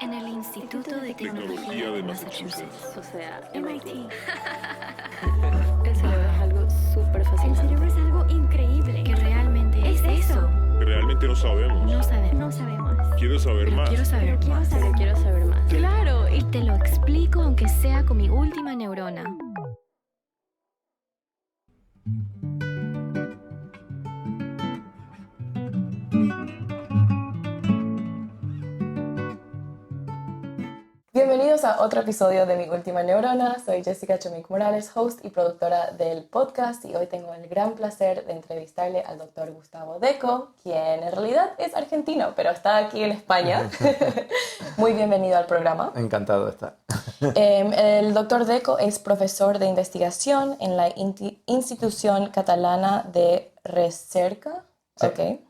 En el Instituto de Tecnología de Massachusetts. O sea, MIT. El cerebro es algo súper fascinante. El cerebro es algo increíble. Que realmente es eso. Realmente no sabemos. No sabemos. Quiero saber Pero más. quiero saber más. Pero quiero saber más. Claro, y te lo explico aunque sea con mi última neurona. Bienvenidos a otro episodio de Mi Última Neurona. Soy Jessica Chomik Morales, host y productora del podcast, y hoy tengo el gran placer de entrevistarle al doctor Gustavo Deco, quien en realidad es argentino, pero está aquí en España. Muy bienvenido al programa. Encantado de estar. El doctor Deco es profesor de investigación en la Institución Catalana de Recerca. Sí. Okay.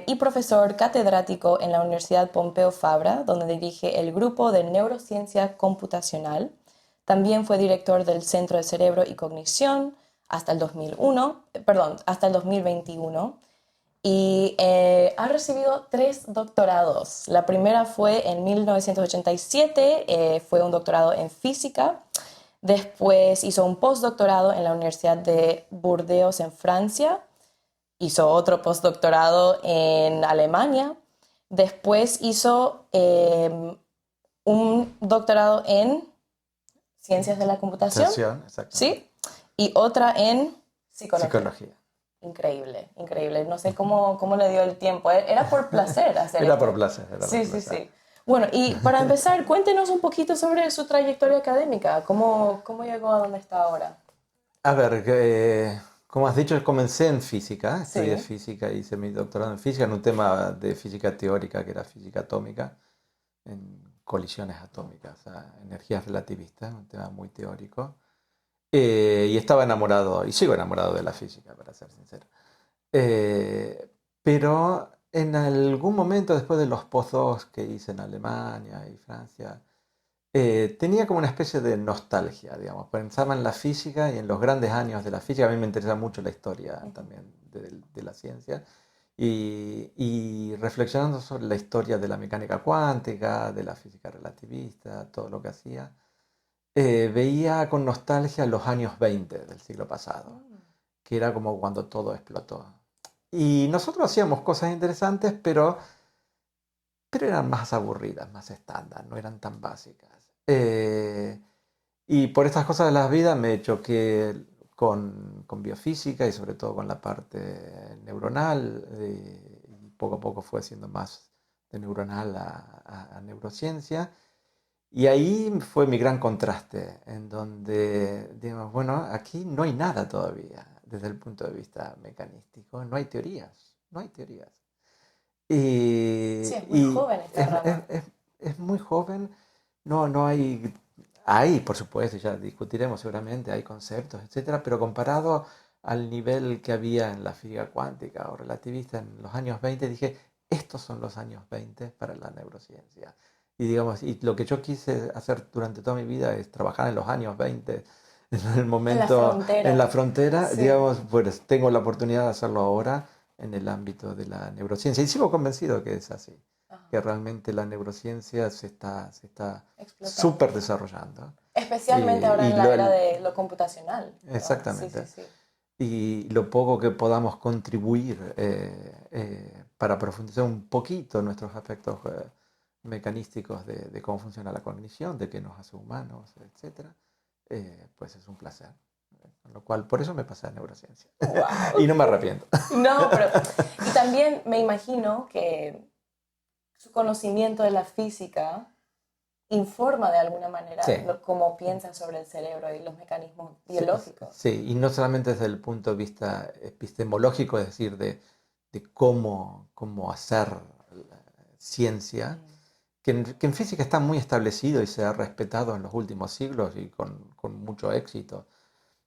Y profesor catedrático en la Universidad Pompeu Fabra, donde dirige el grupo de neurociencia computacional. También fue director del Centro de Cerebro y Cognición hasta el 2021. Y ha recibido 3 doctorados. La primera fue en 1987, fue un doctorado en física. Después hizo un postdoctorado en la Universidad de Burdeos en Francia. Hizo otro postdoctorado en Alemania. Después hizo un doctorado en ciencias de la computación. Exacto. ¿Sí? Y otra en Psicología. Increíble, increíble. No sé cómo le dio el tiempo. Era por placer hacer Era esto. por placer. Sí. Bueno, y para empezar, cuéntenos un poquito sobre su trayectoria académica. ¿Cómo llegó a donde está ahora? A ver, como has dicho, comencé en física. Estudié Sí. física, hice mi doctorado en física en un tema de física teórica que era física atómica, en colisiones atómicas, o sea, energías relativistas, un tema muy teórico. Y estaba enamorado, y sigo enamorado de la física, para ser sincero. Pero en algún momento, después de los postdocs que hice en Alemania y Francia, tenía como una especie de nostalgia, digamos. Pensaba en la física y en los grandes años de la física. A mí me interesa mucho la historia también de la ciencia. Y reflexionando sobre la historia de la mecánica cuántica, de la física relativista, todo lo que hacía, veía con nostalgia los años 20 del siglo pasado, que era como cuando todo explotó. Y nosotros hacíamos cosas interesantes, pero eran más aburridas, más estándar, no eran tan básicas. Y por estas cosas de la vida me choqué con biofísica y sobre todo con la parte neuronal. Y poco a poco fue haciendo más de neuronal a neurociencia. Y ahí fue mi gran contraste, en donde, digamos, bueno, aquí no hay nada todavía desde el punto de vista mecanístico, no hay teorías. Y, Sí, es muy joven esta rama. es muy joven, no hay, por supuesto, ya discutiremos seguramente, hay conceptos, etcétera, pero comparado al nivel que había en la física cuántica o relativista en los años 20, dije, estos son los años 20 para la neurociencia. Y digamos, y lo que yo quise hacer durante toda mi vida es trabajar en los años 20, en el momento, en la frontera, Sí. digamos, pues tengo la oportunidad de hacerlo ahora en el ámbito de la neurociencia. Y sigo convencido que es así, que realmente la neurociencia se está Explotando. súper desarrollando. Especialmente ahora en la era de lo computacional. ¿No? Exactamente. Sí. Y lo poco que podamos contribuir para profundizar un poquito en nuestros aspectos mecanísticos de cómo funciona la cognición, de qué nos hace humanos, etcétera, pues es un placer. Con lo cual, por eso me pasé a neurociencia. Wow. Y no me arrepiento. No, pero... Y también me imagino que su conocimiento de la física informa de alguna manera Sí. cómo piensan sobre el cerebro y los mecanismos biológicos. Sí, y no solamente desde el punto de vista epistemológico, es decir, de cómo hacer ciencia, que en física está muy establecido y se ha respetado en los últimos siglos y con mucho éxito.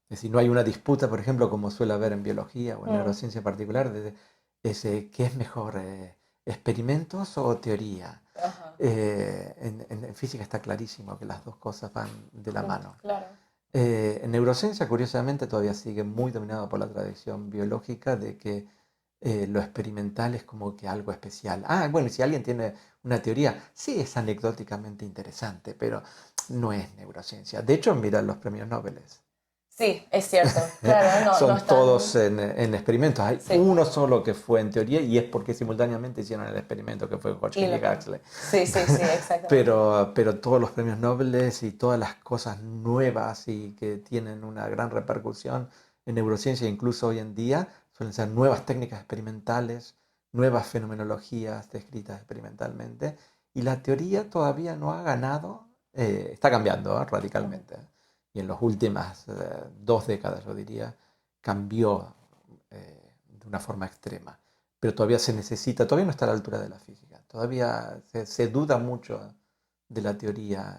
Es decir, no hay una disputa, por ejemplo, como suele haber en biología o en neurociencia en particular, de qué es mejor, experimentos o teoría. Ajá. En física está clarísimo que las dos cosas van de la mano. Claro. En neurociencia, curiosamente, todavía sigue muy dominado por la tradición biológica de que lo experimental es como que algo especial. Ah, bueno, y si alguien tiene una teoría, sí es anecdóticamente interesante, pero no es neurociencia. De hecho, mira los premios Nobel. Sí, es cierto. Claro, no Son están... todos en experimentos. Hay Sí. uno solo que fue en teoría y es porque simultáneamente hicieron el experimento que fue Hodgkin y Huxley. Sí, exactamente. Pero todos los premios Nobel y todas las cosas nuevas y que tienen una gran repercusión en neurociencia, incluso hoy en día, suelen ser nuevas técnicas experimentales, nuevas fenomenologías descritas experimentalmente. Y la teoría todavía no ha ganado, está cambiando radicalmente. Y en las últimas 2 décadas, yo diría, cambió de una forma extrema. Pero todavía se necesita, todavía no está a la altura de la física. Todavía se duda mucho de la teoría,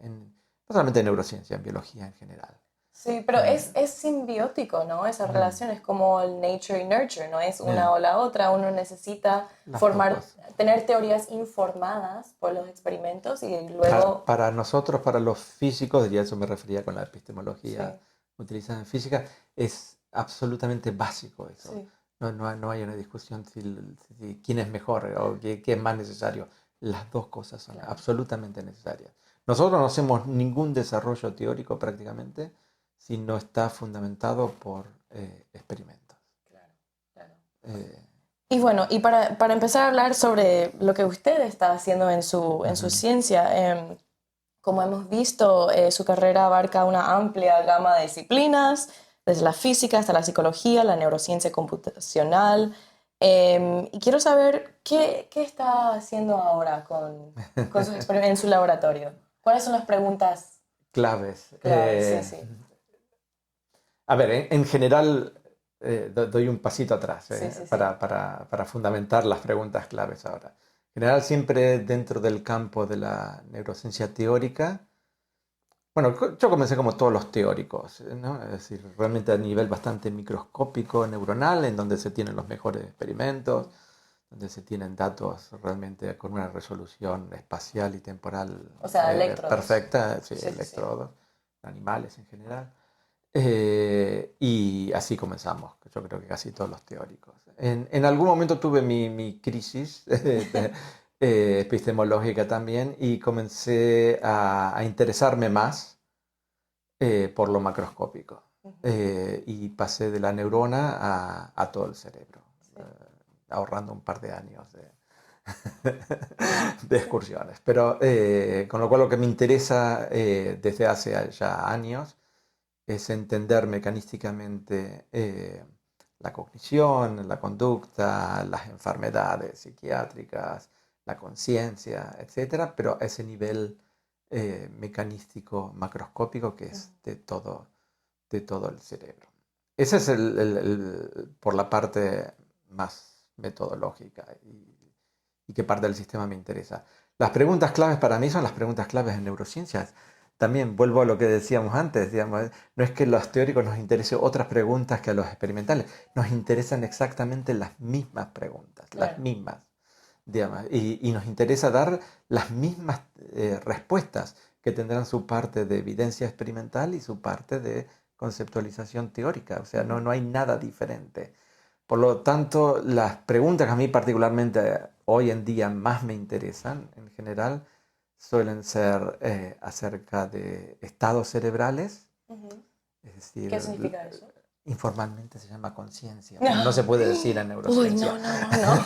no solamente en neurociencia, en biología en general. Sí, pero es simbiótico, ¿no? Esa relación es como el nature y nurture, no es una o la otra. Uno necesita tener teorías informadas por los experimentos y luego... Para nosotros, para los físicos, diría, eso me refería con la epistemología utilizada en física, es absolutamente básico eso. Sí. No hay una discusión si quién es mejor o qué es más necesario. Las dos cosas son absolutamente necesarias. Nosotros no hacemos ningún desarrollo teórico prácticamente si no está fundamentado por experimentos. Y bueno, y para empezar a hablar sobre lo que usted está haciendo en su ciencia, como hemos visto, su carrera abarca una amplia gama de disciplinas, desde la física hasta la psicología, la neurociencia computacional. Y quiero saber qué está haciendo ahora con sus experimentos en su laboratorio. ¿Cuáles son las preguntas claves? Sí. A ver, en general doy un pasito atrás para fundamentar las preguntas claves ahora. En general, siempre dentro del campo de la neurociencia teórica, bueno, yo comencé como todos los teóricos, ¿no? Es decir, realmente a nivel bastante microscópico, neuronal, en donde se tienen los mejores experimentos, donde se tienen datos realmente con una resolución espacial y temporal perfecta, electrodos, animales en general. Y así comenzamos, yo creo que casi todos los teóricos. En algún momento tuve mi crisis epistemológica también y comencé a interesarme más por lo macroscópico. Y pasé de la neurona a todo el cerebro, ahorrando un par de años de excursiones. Pero con lo cual lo que me interesa desde hace ya años es entender mecanísticamente la cognición, la conducta, las enfermedades psiquiátricas, la conciencia, etcétera, pero a ese nivel mecanístico macroscópico que es de todo el cerebro. Ese es por la parte más metodológica y qué parte del sistema me interesa. Las preguntas claves para mí son las preguntas claves en neurociencias. También vuelvo a lo que decíamos antes, digamos, no es que a los teóricos nos interesen otras preguntas que a los experimentales, nos interesan exactamente las mismas preguntas, las mismas, digamos, y nos interesa dar las mismas respuestas que tendrán su parte de evidencia experimental y su parte de conceptualización teórica, o sea, no hay nada diferente. Por lo tanto, las preguntas que a mí particularmente hoy en día más me interesan, en general, suelen ser acerca de estados cerebrales. Es decir, ¿qué significa eso? Informalmente se llama conciencia. No se puede decir en neurociencia. Uy, no.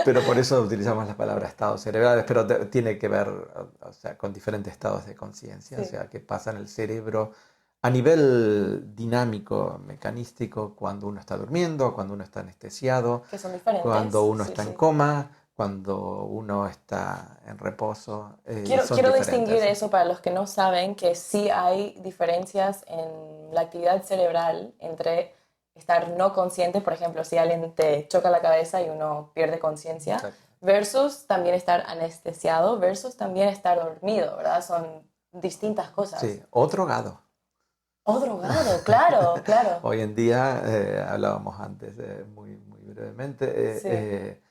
Pero por eso utilizamos la palabra estados cerebrales, pero tiene que ver, o sea, con diferentes estados de conciencia, o sea, que pasa en el cerebro a nivel dinámico, mecanístico, cuando uno está durmiendo, cuando uno está anestesiado, que son diferentes. Cuando uno está en coma, cuando uno está en reposo. Quiero distinguir eso para los que no saben, que sí hay diferencias en la actividad cerebral entre estar no consciente, por ejemplo, si alguien te choca la cabeza y uno pierde conciencia, versus también estar anestesiado, versus también estar dormido, ¿verdad? Son distintas cosas. Sí, o drogado. O drogado, claro. Hoy en día, hablábamos antes muy brevemente,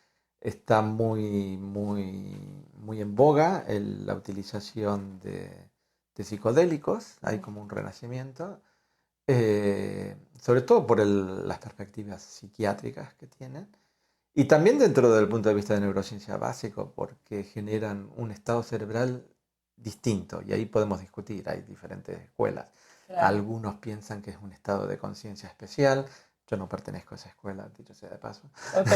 está muy en boga la utilización de psicodélicos, hay como un renacimiento. sobre todo por las perspectivas psiquiátricas que tienen, y también dentro del punto de vista de neurociencia básico, porque generan un estado cerebral distinto, y ahí podemos discutir, hay diferentes escuelas. Claro. Algunos piensan que es un estado de conciencia especial, yo no pertenezco a esa escuela, dicho sea de paso. Ok.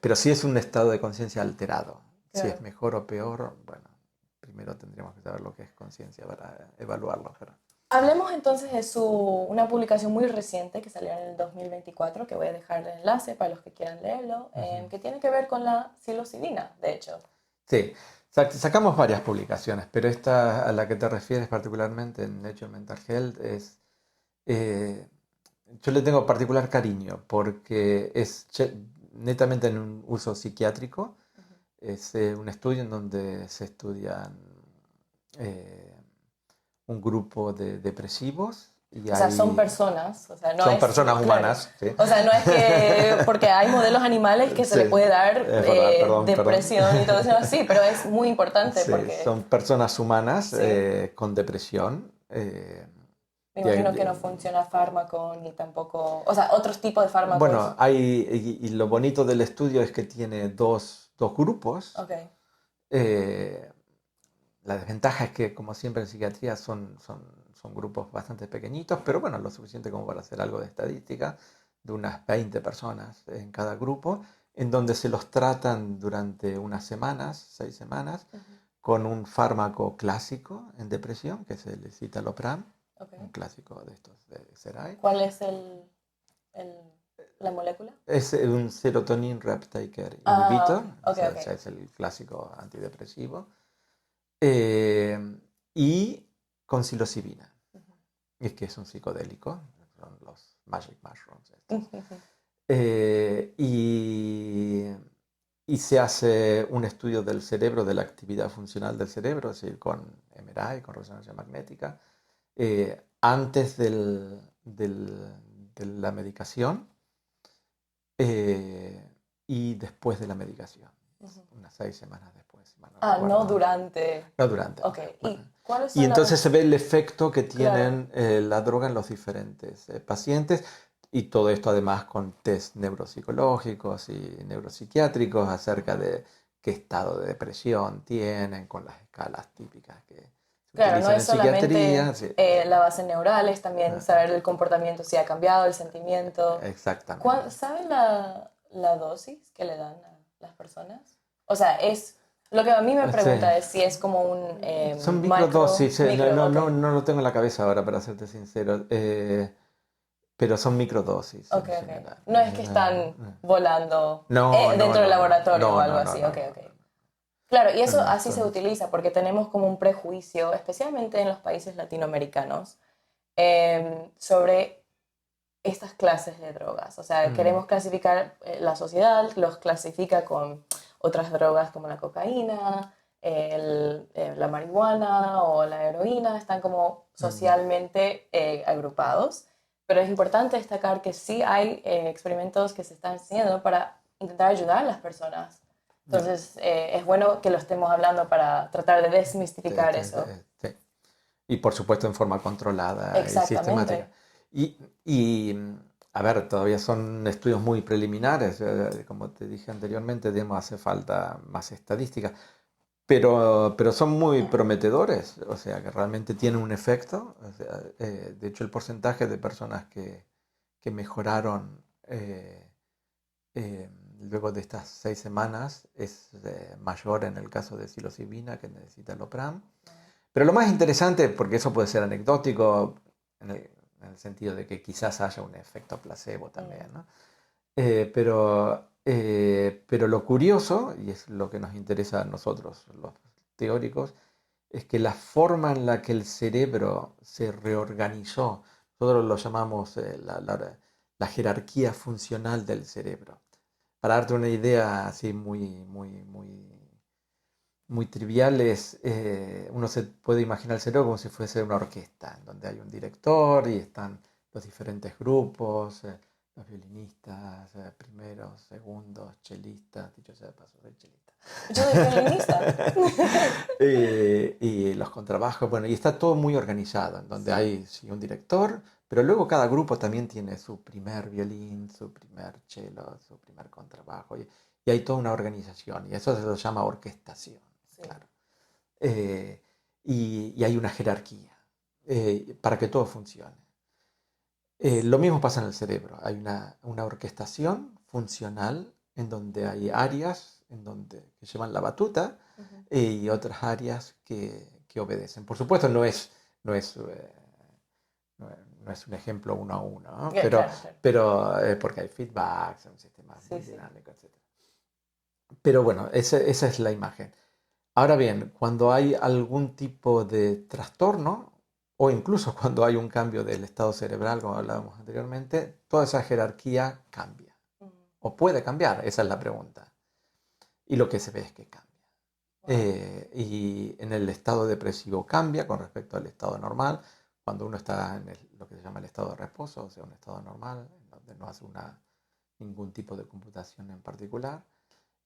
Pero sí es un estado de conciencia alterado. Si Claro. es mejor o peor, bueno, primero tendríamos que saber lo que es conciencia para evaluarlo. Pero... Hablemos entonces de una publicación muy reciente que salió en el 2024, que voy a dejar el enlace para los que quieran leerlo, que tiene que ver con la psilocibina, de hecho. Sí, sacamos varias publicaciones, pero esta a la que te refieres particularmente en Nature Mental Health es... yo le tengo particular cariño porque es netamente en un uso psiquiátrico. Es un estudio en donde se estudian un grupo de depresivos. Y O sea, son personas, o sea, no son es... personas claro. humanas. Sí. O sea, no es que... Porque hay modelos animales que se Sí, le puede dar es verdad, perdón. depresión y todo eso, sí, pero es muy importante Sí, porque... son personas humanas Sí. con depresión. Me imagino que no funciona fármaco ni tampoco... O sea, otros tipos de fármacos. Bueno, y lo bonito del estudio es que tiene dos grupos. Ok. La desventaja es que, como siempre en psiquiatría, son grupos bastante pequeñitos, pero bueno, lo suficiente como para hacer algo de estadística, de unas 20 personas en cada grupo, en donde se los tratan durante unas semanas, 6 semanas, con un fármaco clásico en depresión, que es el citalopram, un clásico de estos de Serai. ¿Cuál es la molécula? Es un serotonin reuptaker inhibitor, ok, o sea, ok. es el clásico antidepresivo. Y con psilocibina, es que es un psicodélico, son los magic mushrooms. Y se hace un estudio del cerebro, de la actividad funcional del cerebro, es decir, con MRI, con resonancia magnética, antes de la medicación y después de la medicación, unas 6 semanas después. No durante. No durante. Ok, Bueno. ¿Y entonces se ve el efecto que tienen la droga en los diferentes pacientes, y todo esto además con test neuropsicológicos y neuropsiquiátricos acerca de qué estado de depresión tienen, con las escalas típicas que se Claro, no utilizan es en psiquiatría. solamente la base neural, es también saber el comportamiento, si ha cambiado el sentimiento. Exactamente. ¿Saben la dosis que le dan a las personas? O sea, es... Lo que a mí me pregunta es si es como un... son microdosis, no lo tengo en la cabeza ahora, para serte sincero, pero son microdosis. Ok. No es que están volando dentro del laboratorio o algo así. Ok. Claro, y eso así se utiliza porque tenemos como un prejuicio, especialmente en los países latinoamericanos, sobre estas clases de drogas. O sea, queremos clasificar, la sociedad los clasifica con otras drogas como la cocaína, la marihuana o la heroína, están como socialmente agrupados. Pero es importante destacar que sí hay experimentos que se están haciendo para intentar ayudar a las personas. Entonces, es bueno que lo estemos hablando para tratar de desmistificar eso. Sí. Y por supuesto en forma controlada y sistemática. Y a ver, todavía son estudios muy preliminares, como te dije anteriormente, hace falta más estadística, pero son muy prometedores, o sea, que realmente tienen un efecto. O sea, de hecho, el porcentaje de personas que mejoraron luego de estas 6 semanas es mayor en el caso de psilocibina que en el citalopram. Pero lo más interesante, porque eso puede ser anecdótico, en el sentido de que quizás haya un efecto placebo también, ¿no? Pero lo curioso, y es lo que nos interesa a nosotros, los teóricos, es que la forma en la que el cerebro se reorganizó, nosotros lo llamamos la jerarquía funcional del cerebro. Para darte una idea así muy trivial, uno se puede imaginar el cerebro como si fuese una orquesta, en donde hay un director y están los diferentes grupos, los violinistas, primeros, segundos, chelistas, dicho sea de paso, soy chelista. Yo soy violinista. Y los contrabajos, bueno, y está todo muy organizado, en donde hay sí, un director, pero luego cada grupo también tiene su primer violín, su primer cello, su primer contrabajo, y hay toda una organización, y eso se lo llama orquestación, Sí. claro. Y hay una jerarquía para que todo funcione. Lo mismo pasa en el cerebro. Hay una orquestación funcional en donde hay áreas que llevan la batuta y otras áreas que obedecen. Por supuesto, no es, no es un ejemplo uno a uno, ¿no? Claro. Pero porque hay feedbacks, un sistema muy Sí. dinámico, etc. Pero bueno, esa es la imagen. Ahora bien, cuando hay algún tipo de trastorno, o incluso cuando hay un cambio del estado cerebral, como hablábamos anteriormente, toda esa jerarquía cambia. O puede cambiar, esa es la pregunta. Y lo que se ve es que cambia. Y en el estado depresivo cambia con respecto al estado normal, cuando uno está en lo que se llama el estado de reposo, o sea, un estado normal, donde no hace ningún tipo de computación en particular.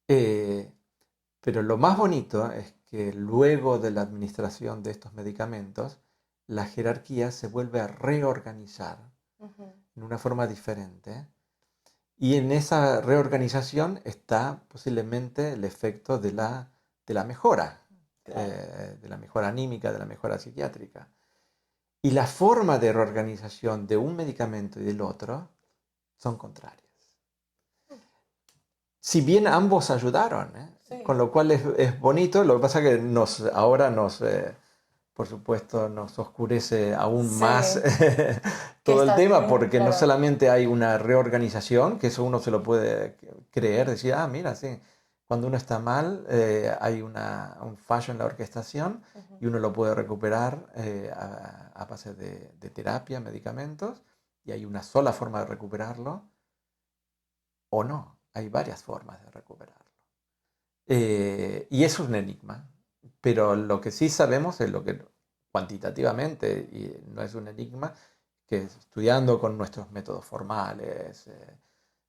Pero lo más bonito es que luego de la administración de estos medicamentos, la jerarquía se vuelve a reorganizar en una forma diferente. Y en esa reorganización está posiblemente el efecto de la mejora, de la mejora anímica, de la mejora psiquiátrica. Y la forma de reorganización de un medicamento y del otro son contrarias. Si bien ambos ayudaron, Sí. con lo cual es bonito, lo que pasa es que ahora por supuesto, nos oscurece aún Sí. más Que todo el está tema, bien, porque no claro. solamente hay una reorganización, que eso uno se lo puede creer, decir, mira, sí, cuando uno está mal hay un fallo en la orquestación y uno lo puede recuperar a base de terapia, medicamentos, y hay una sola forma de recuperarlo, o no, hay varias formas de recuperarlo. Y es un enigma, pero lo que sí sabemos es lo que cuantitativamente, y no es un enigma, que estudiando con nuestros métodos formales,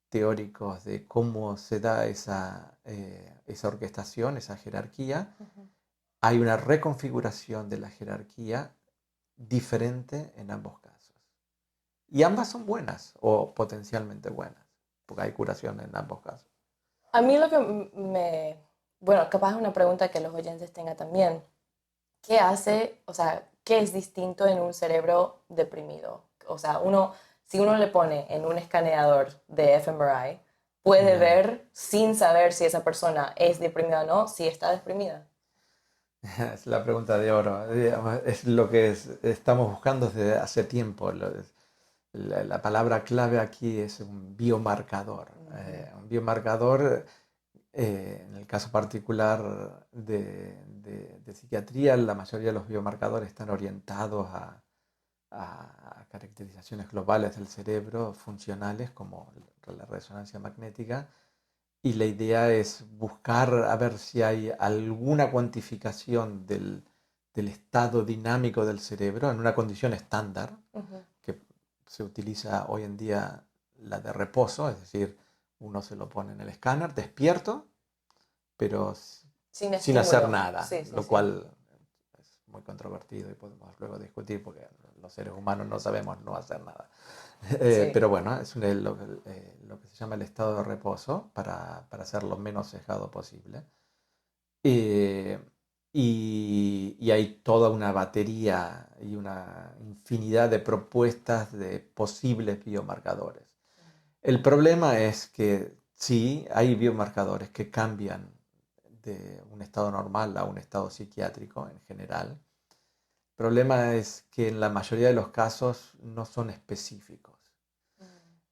teóricos de cómo se da esa orquestación, esa jerarquía, hay una reconfiguración de la jerarquía diferente en ambos casos. Y ambas son buenas o potencialmente buenas, porque hay curación en ambos casos. A mí lo que bueno, capaz es una pregunta que los oyentes tengan también. ¿Qué hace, o sea, qué es distinto en un cerebro deprimido? O sea, si uno le pone en un escaneador de fMRI, puede ver sin saber si esa persona es deprimida o no, si está deprimida. Es la pregunta de oro. Es lo que estamos buscando desde hace tiempo. La palabra clave aquí es un biomarcador. Un biomarcador, en el caso particular de psiquiatría, la mayoría de los biomarcadores están orientados a caracterizaciones globales del cerebro funcionales como la resonancia magnética. Y la idea es buscar a ver si hay alguna cuantificación del estado dinámico del cerebro en una condición estándar, que se utiliza hoy en día la de reposo, es decir, uno se lo pone en el escáner despierto, pero sin hacer nada, lo cual es muy controvertido y podemos luego discutir porque los seres humanos no sabemos no hacer nada. Pero bueno, es lo que se llama el estado de reposo para ser lo menos sesgado posible. Y hay toda una batería y una infinidad de propuestas de posibles biomarcadores. El problema es que sí, hay biomarcadores que cambian de un estado normal a un estado psiquiátrico en general. El problema es que en la mayoría de los casos no son específicos,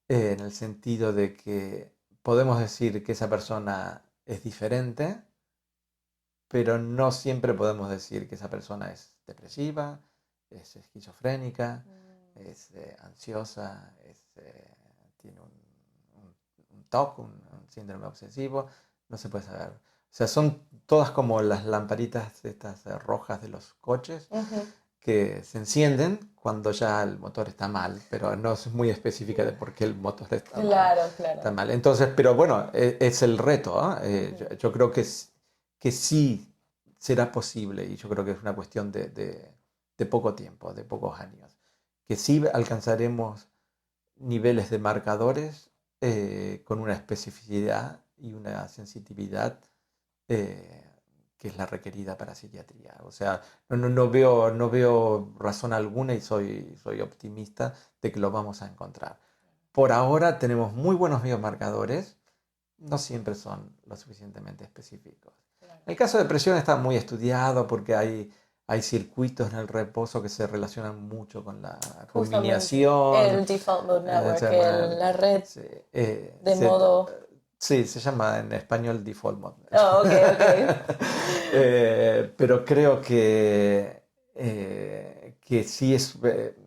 en el sentido de que podemos decir que esa persona es diferente, pero no siempre podemos decir que esa persona es depresiva, es esquizofrénica, es ansiosa, tiene un TOC, un síndrome obsesivo, no se puede saber. O sea, son todas como las lamparitas estas rojas de los coches. que se encienden cuando ya el motor está mal, pero no es muy específica de por qué el motor está mal. Claro, Está claro. mal. Entonces, pero bueno, es el reto, ¿ah? Yo creo que sí será posible y yo creo que es una cuestión de poco tiempo, de pocos años, que sí alcanzaremos niveles de marcadores con una especificidad y una sensitividad eh, que es la requerida para psiquiatría. O sea, no veo razón alguna y soy optimista de que lo vamos a encontrar. Por ahora tenemos muy buenos biomarcadores, no siempre son lo suficientemente específicos. El caso de depresión está muy estudiado porque hay circuitos en el reposo que se relacionan mucho con la Justamente. culminación. El Default Mode Se Network, llama, la red sí, de modo... sí, se llama en español default mode. Oh, ok, ok. Pero creo que sí es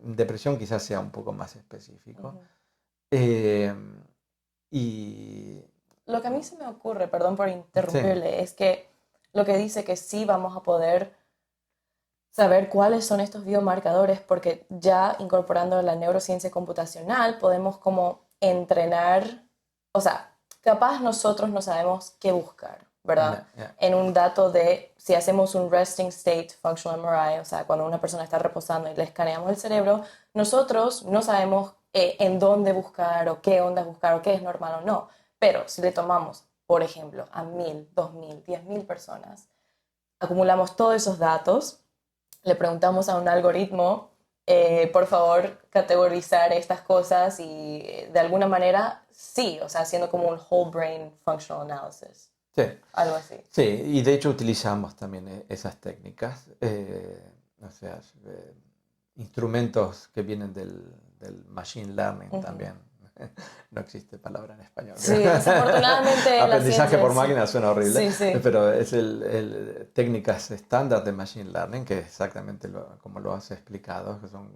depresión quizás sea un poco más específico. Eh, y Lo que a mí se me ocurre, perdón por sí, interrumpirle, es que lo que dice que sí vamos a poder saber cuáles son estos biomarcadores porque ya incorporando la neurociencia computacional podemos como entrenar, o sea, capaz nosotros no sabemos qué buscar, ¿verdad? ya, ya, En un dato de si hacemos un resting state functional MRI, o sea, cuando una persona está reposando y le escaneamos el cerebro, nosotros no sabemos en dónde buscar o qué ondas buscar o qué es normal o no. Pero si le tomamos, por ejemplo, a 1000, 2000, 10.000 personas, acumulamos todos esos datos, le preguntamos a un algoritmo, por favor, categorizar estas cosas y de alguna manera, sí, o sea, haciendo como un whole brain functional analysis, sí. algo así. Sí, y de hecho utilizamos también esas técnicas, o sea, instrumentos que vienen del machine learning también. No existe palabra en español. Sí, desafortunadamente la Aprendizaje ciencia por es... máquina suena horrible, Sí, sí. pero es técnicas estándar de machine learning, que es exactamente como lo has explicado, que son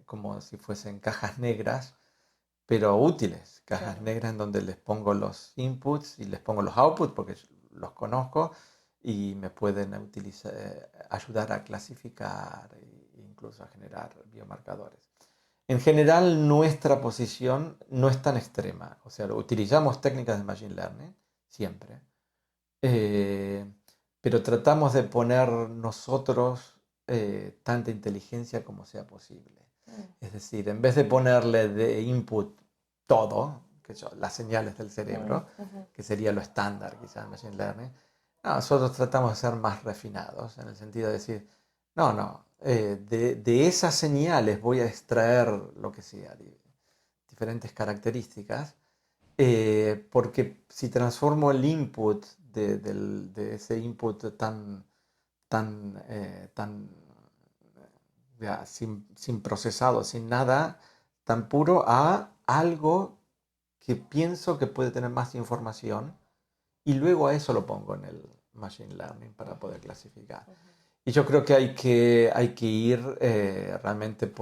como si fuesen cajas negras, pero útiles, cajas Claro. negras en donde les pongo los inputs y les pongo los outputs porque los conozco y me pueden ayudar a clasificar e incluso a generar biomarcadores. En general, nuestra posición no es tan extrema, o sea, utilizamos técnicas de Machine Learning siempre, eh, pero tratamos de poner nosotros tanta inteligencia como sea posible. Es decir, en vez de ponerle de input todo, que son las señales del cerebro, que sería lo estándar quizás en Machine Learning, no, nosotros tratamos de ser más refinados, en el sentido de decir, no, de esas señales voy a extraer lo que sea, diferentes características, porque si transformo el input de ese input tan ya, sin procesado, sin nada, tan puro, a algo que pienso que puede tener más información y luego a eso lo pongo en el machine learning para poder clasificar. Y yo creo que hay que ir realmente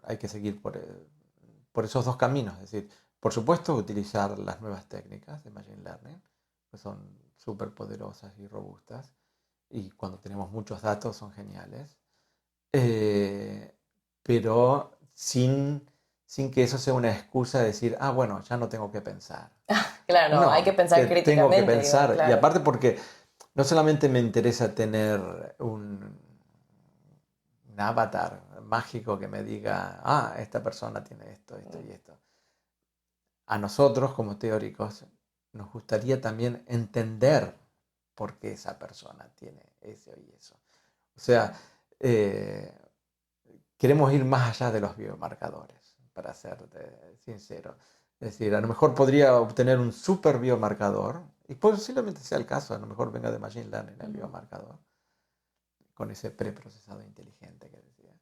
hay que seguir por esos dos caminos. Es decir, por supuesto, utilizar las nuevas técnicas de Machine Learning, que son súper poderosas y robustas, y cuando tenemos muchos datos son geniales, eh, pero sin que eso sea una excusa de decir, ah, bueno, ya no tengo que pensar. Claro, no, hay que No, pensar que tengo que críticamente, digo, pensar. Y claro. aparte porque no solamente me interesa tener un avatar mágico que me diga, ah, esta persona tiene esto, esto y esto. A nosotros como teóricos nos gustaría también entender por qué esa persona tiene eso y eso. O sea, eh, queremos ir más allá de los biomarcadores, para ser sincero. Es decir, a lo mejor podría obtener un super biomarcador, y posiblemente sea el caso, a lo mejor venga de Machine Learning el biomarcador, con ese preprocesado inteligente que decía.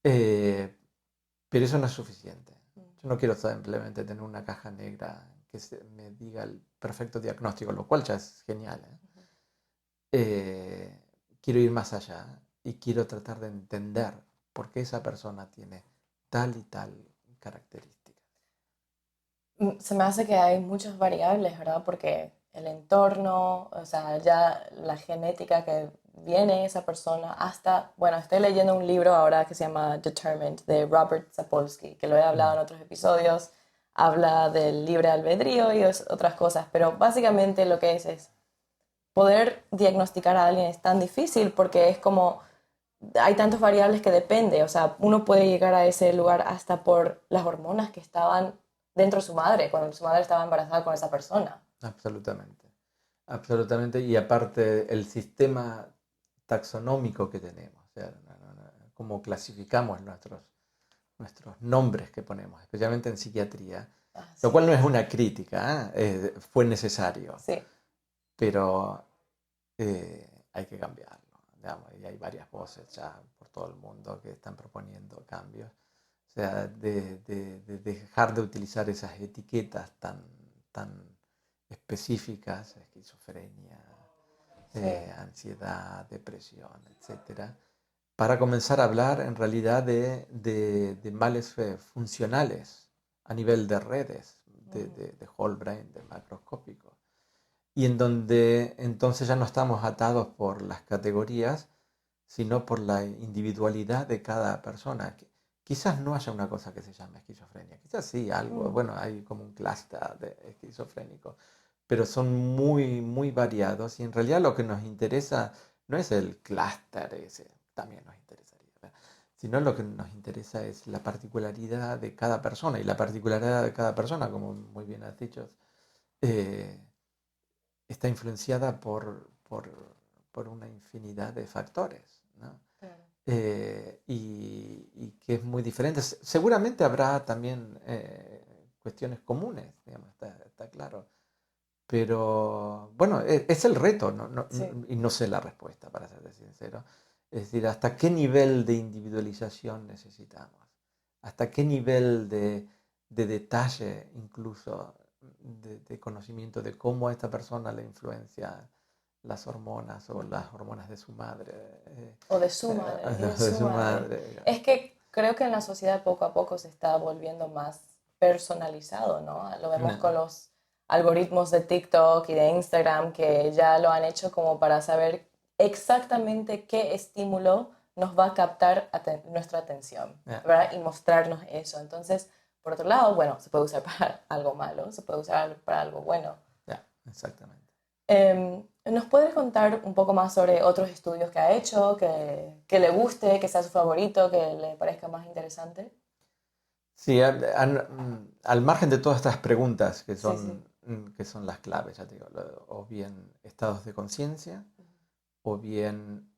Eh, pero eso no es suficiente. Yo no quiero simplemente tener una caja negra que me diga el perfecto diagnóstico, lo cual ya es genial. Quiero ir más allá y quiero tratar de entender por qué esa persona tiene tal y tal característica. Se me hace que hay muchas variables, ¿verdad? Porque el entorno, o sea, ya la genética que viene esa persona hasta, bueno, estoy leyendo un libro ahora que se llama Determined de Robert Sapolsky, que lo he hablado en otros episodios, habla del libre albedrío y otras cosas, pero básicamente lo que es poder diagnosticar a alguien es tan difícil porque es como, hay tantas variables que depende, o sea, uno puede llegar a ese lugar hasta por las hormonas que estaban dentro de su madre, cuando su madre estaba embarazada con esa persona. Absolutamente. Absolutamente. Y aparte, el sistema taxonómico que tenemos, o sea, cómo clasificamos nuestros nombres que ponemos, especialmente en psiquiatría, lo cual no es una crítica, fue necesario, Sí. pero hay que cambiarlo. Digamos, y hay varias voces ya por todo el mundo que están proponiendo cambios. O sea, de dejar de utilizar esas etiquetas tan específicas, esquizofrenia, ansiedad, depresión, etcétera, para comenzar a hablar en realidad de males funcionales a nivel de redes, de whole brain, de macroscópico. Y en donde entonces ya no estamos atados por las categorías, sino por la individualidad de cada persona. Quizás no haya una cosa que se llame esquizofrenia, quizás sí, algo, bueno, hay como un clúster de esquizofrénico, pero son muy, muy variados y en realidad lo que nos interesa no es el clúster ese, también nos interesaría, ¿verdad? Sino lo que nos interesa es la particularidad de cada persona y la particularidad de cada persona, como muy bien has dicho, está influenciada por una infinidad de factores, ¿no? Claro. Y que es muy diferente. Seguramente habrá también cuestiones comunes, digamos, está claro. Pero bueno, es el reto, Sí. y no sé la respuesta, para ser sincero. Es decir, ¿hasta qué nivel de individualización necesitamos? ¿Hasta qué nivel de detalle, incluso de conocimiento de cómo a esta persona le influencia las hormonas o las hormonas de su madre? O de su madre. Y de De su su madre. madre. Es que creo que en la sociedad poco a poco se está volviendo más personalizado, ¿no? Lo vemos con los algoritmos de TikTok y de Instagram que ya lo han hecho como para saber exactamente qué estímulo nos va a captar nuestra atención, ¿verdad? Y mostrarnos eso. Entonces, por otro lado, bueno, se puede usar para algo malo, se puede usar para algo bueno. Exactamente. ¿Nos puedes contar un poco más sobre otros estudios que ha hecho, que le guste, que sea su favorito, que le parezca más interesante? Sí, al margen de todas estas preguntas que Sí. que son las claves, ya te digo, o bien estados de conciencia, o bien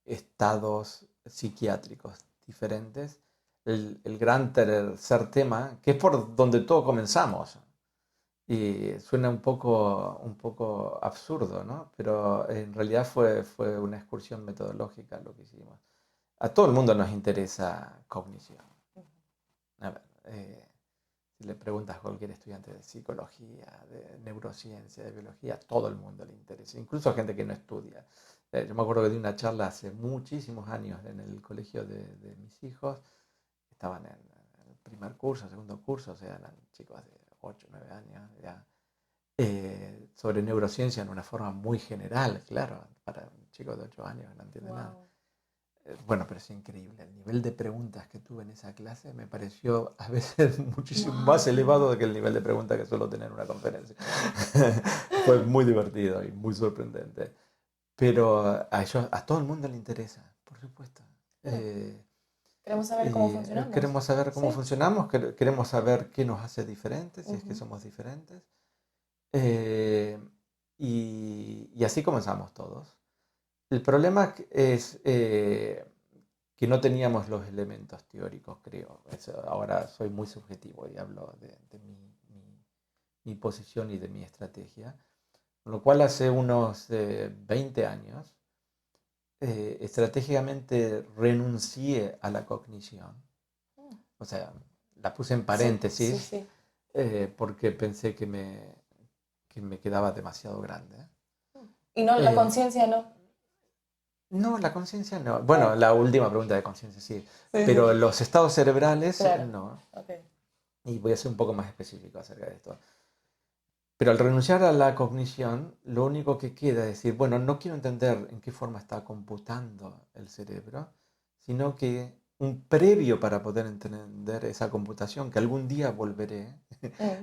estados psiquiátricos diferentes, el gran tercer tema, que es por donde todo comenzamos, y suena un poco absurdo, ¿no? Pero en realidad fue una excursión metodológica lo que hicimos. A todo el mundo nos interesa cognición. A ver, si le preguntas a cualquier estudiante de psicología, de neurociencia, de biología, a todo el mundo le interesa, incluso a gente que no estudia. Yo me acuerdo que di una charla hace muchísimos años en el colegio de mis hijos, estaban en el primer curso, segundo curso, o sea, eran chicos de 8, 9 años ya, sobre neurociencia en una forma muy general, claro, para un chico de 8 años no entiende nada. Bueno, pero es increíble. El nivel de preguntas que tuve en esa clase me pareció a veces muchísimo más elevado que el nivel de preguntas que suelo tener en una conferencia. Fue muy divertido y muy sorprendente. Pero a todo el mundo le interesa, por supuesto. Queremos saber cómo funcionamos. Queremos saber cómo funcionamos, queremos saber qué nos hace diferentes, si es que somos diferentes. Y así comenzamos todos. El problema es que no teníamos los elementos teóricos, creo. Ahora soy muy subjetivo y hablo de mi posición y de mi estrategia. Con lo cual hace unos 20 años estratégicamente renuncié a la cognición. O sea, la puse en paréntesis Sí. porque pensé que me quedaba demasiado grande. ¿Y no, la conciencia no? No, la conciencia no. Bueno, la última pregunta de conciencia sí. Pero los estados cerebrales Claro. no. Okay. Y voy a ser un poco más específico acerca de esto. Pero al renunciar a la cognición, lo único que queda es decir, bueno, no quiero entender en qué forma está computando el cerebro, sino que un previo para poder entender esa computación, que algún día volveré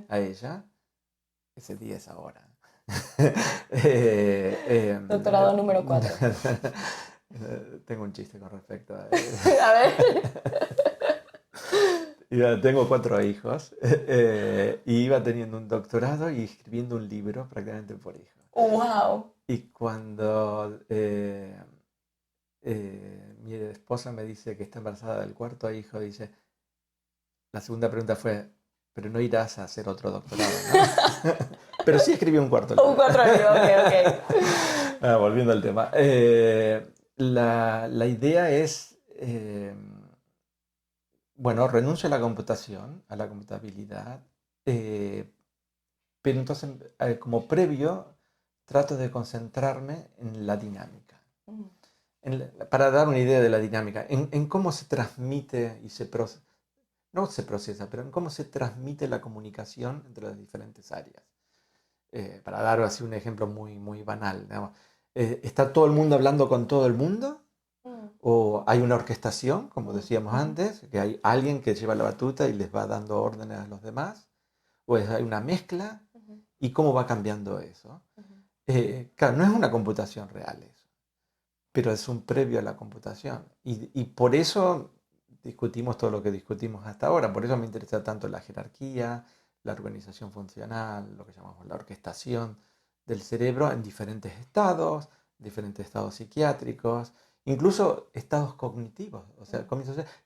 a ella, ese día es ahora. Doctorado número 4. Tengo un chiste con respecto a A ver. Tengo 4 hijos y iba teniendo un doctorado y escribiendo un libro prácticamente por hijo. ¡Wow! Y cuando mi esposa me dice que está embarazada del 4.º hijo, dice, la segunda pregunta fue, pero no irás a hacer otro doctorado, ¿no? Pero sí escribí un 4.º libro. Un 4 libro, ok. Volviendo al tema. La idea es, bueno, renuncio a la computación, a la computabilidad, pero entonces como previo trato de concentrarme en la dinámica. Para dar una idea de la dinámica, en cómo se transmite y no se procesa, pero en cómo se transmite la comunicación entre las diferentes áreas. Para dar así un ejemplo muy, muy banal, digamos, ¿está todo el mundo hablando con todo el mundo? ¿O hay una orquestación, como decíamos antes, que hay alguien que lleva la batuta y les va dando órdenes a los demás? ¿O hay una mezcla? ¿Y cómo va cambiando eso? Claro, no es una computación real eso, pero es un previo a la computación. Y por eso discutimos todo lo que discutimos hasta ahora. Por eso me interesa tanto la jerarquía, la organización funcional, lo que llamamos la orquestación del cerebro en diferentes estados psiquiátricos, incluso estados cognitivos. O sea,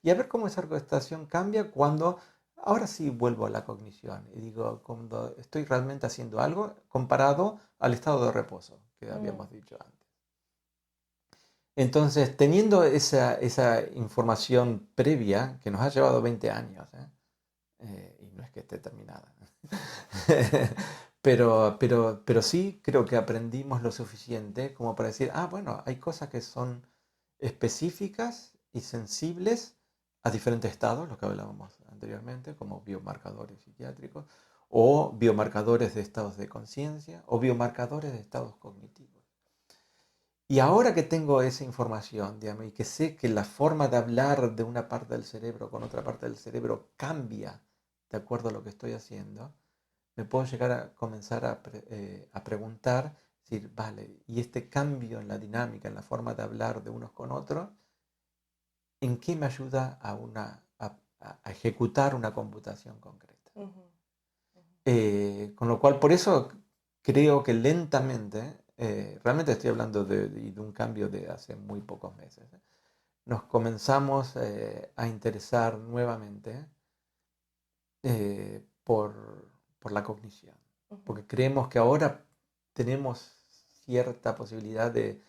y a ver cómo esa orquestación cambia cuando ahora sí vuelvo a la cognición y digo, cuando estoy realmente haciendo algo comparado al estado de reposo que habíamos dicho antes. Entonces, teniendo esa información previa, que nos ha llevado 20 años, y no es que esté terminada, pero sí creo que aprendimos lo suficiente como para decir, bueno, hay cosas que son específicas y sensibles a diferentes estados, lo que hablábamos anteriormente, como biomarcadores psiquiátricos, o biomarcadores de estados de conciencia, o biomarcadores de estados cognitivos. Y ahora que tengo esa información, digamos, y que sé que la forma de hablar de una parte del cerebro con otra parte del cerebro cambia de acuerdo a lo que estoy haciendo, me puedo llegar a comenzar a preguntar, decir, vale, y este cambio en la dinámica, en la forma de hablar de unos con otros, ¿en qué me ayuda a ejecutar una computación concreta? Con lo cual, por eso creo que lentamente, realmente estoy hablando de un cambio de hace muy pocos meses, nos comenzamos a interesar nuevamente por la cognición, porque creemos que ahora tenemos cierta posibilidad de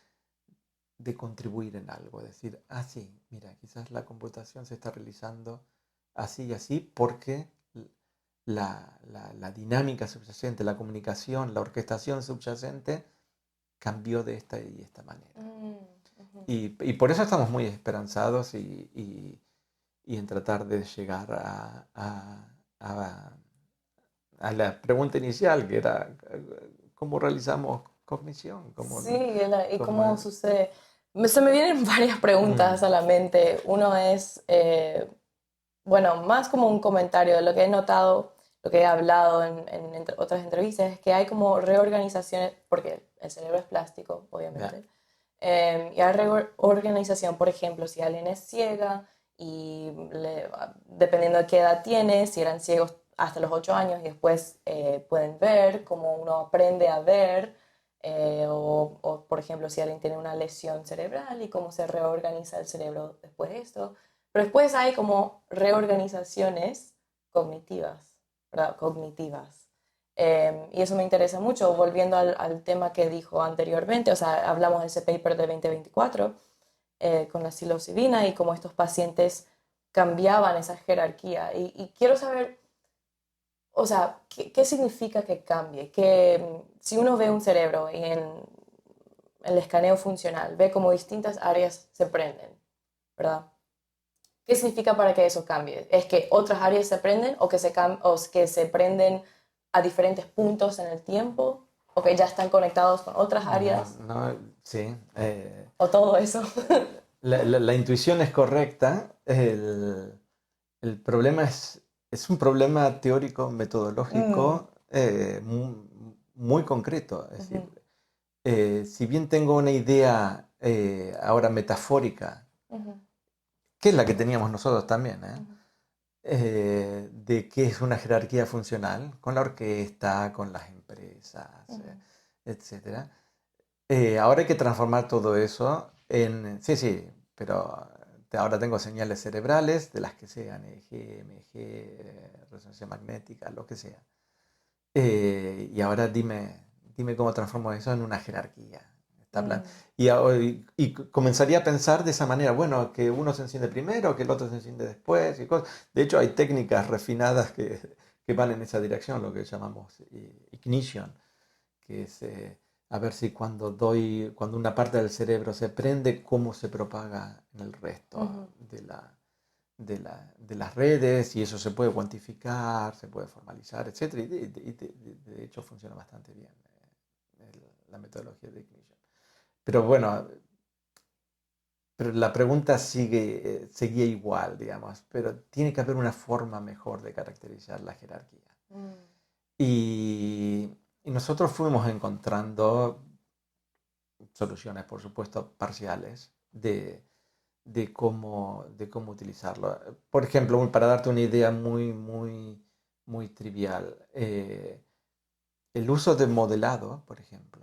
contribuir en algo, decir, sí, mira, quizás la computación se está realizando así y así porque la dinámica subyacente, la comunicación, la orquestación subyacente cambió de esta y esta manera. Y por eso estamos muy esperanzados y en tratar de llegar a la pregunta inicial, que era ¿cómo realizamos cognición? ¿Y cómo sucede? Se me vienen varias preguntas a la mente. Uno es, bueno, más como un comentario de lo que he notado, lo que he hablado en otras entrevistas, es que hay como reorganizaciones, porque el cerebro es plástico, obviamente. Y hay reorganización, por ejemplo, si alguien es ciega y dependiendo de qué edad tiene, si eran ciegos hasta los 8 años y después pueden ver, cómo uno aprende a ver, o por ejemplo si alguien tiene una lesión cerebral y cómo se reorganiza el cerebro después de esto. Pero después hay como reorganizaciones cognitivas, ¿verdad? Cognitivas. Y eso me interesa mucho, volviendo al tema que dijo anteriormente, o sea, hablamos de ese paper de 2024 con la psilocibina y cómo estos pacientes cambiaban esa jerarquía. Y quiero saber, o sea, ¿qué significa que cambie? Que si uno ve un cerebro y en el escaneo funcional ve como distintas áreas se prenden, ¿verdad? ¿Qué significa para que eso cambie? ¿Es que otras áreas se prenden o que se prenden a diferentes puntos en el tiempo, o que ya están conectados con otras áreas, Sí. o todo eso. La intuición es correcta. El problema es un problema teórico, metodológico, muy concreto. Es decir, si bien tengo una idea ahora metafórica, que es la que teníamos nosotros también, de qué es una jerarquía funcional, con la orquesta, con las empresas, etc. Ahora hay que transformar todo eso en... Sí, pero ahora tengo señales cerebrales, de las que sean, EEG, MEG, resonancia magnética, lo que sea. Y ahora dime cómo transformo eso en una jerarquía. Y comenzaría a pensar de esa manera, bueno, que uno se enciende primero, que el otro se enciende después. Y cosas. De hecho, hay técnicas refinadas que van en esa dirección, lo que llamamos ignition, que es a ver si cuando una parte del cerebro se prende, cómo se propaga en el resto de las redes, y eso se puede cuantificar, se puede formalizar, etc. Y de hecho funciona bastante bien la metodología de ignition. Pero bueno, pero la pregunta seguía igual, digamos, pero tiene que haber una forma mejor de caracterizar la jerarquía. Y nosotros fuimos encontrando soluciones, por supuesto, parciales de cómo utilizarlo. Por ejemplo, para darte una idea muy trivial, el uso de modelado, por ejemplo,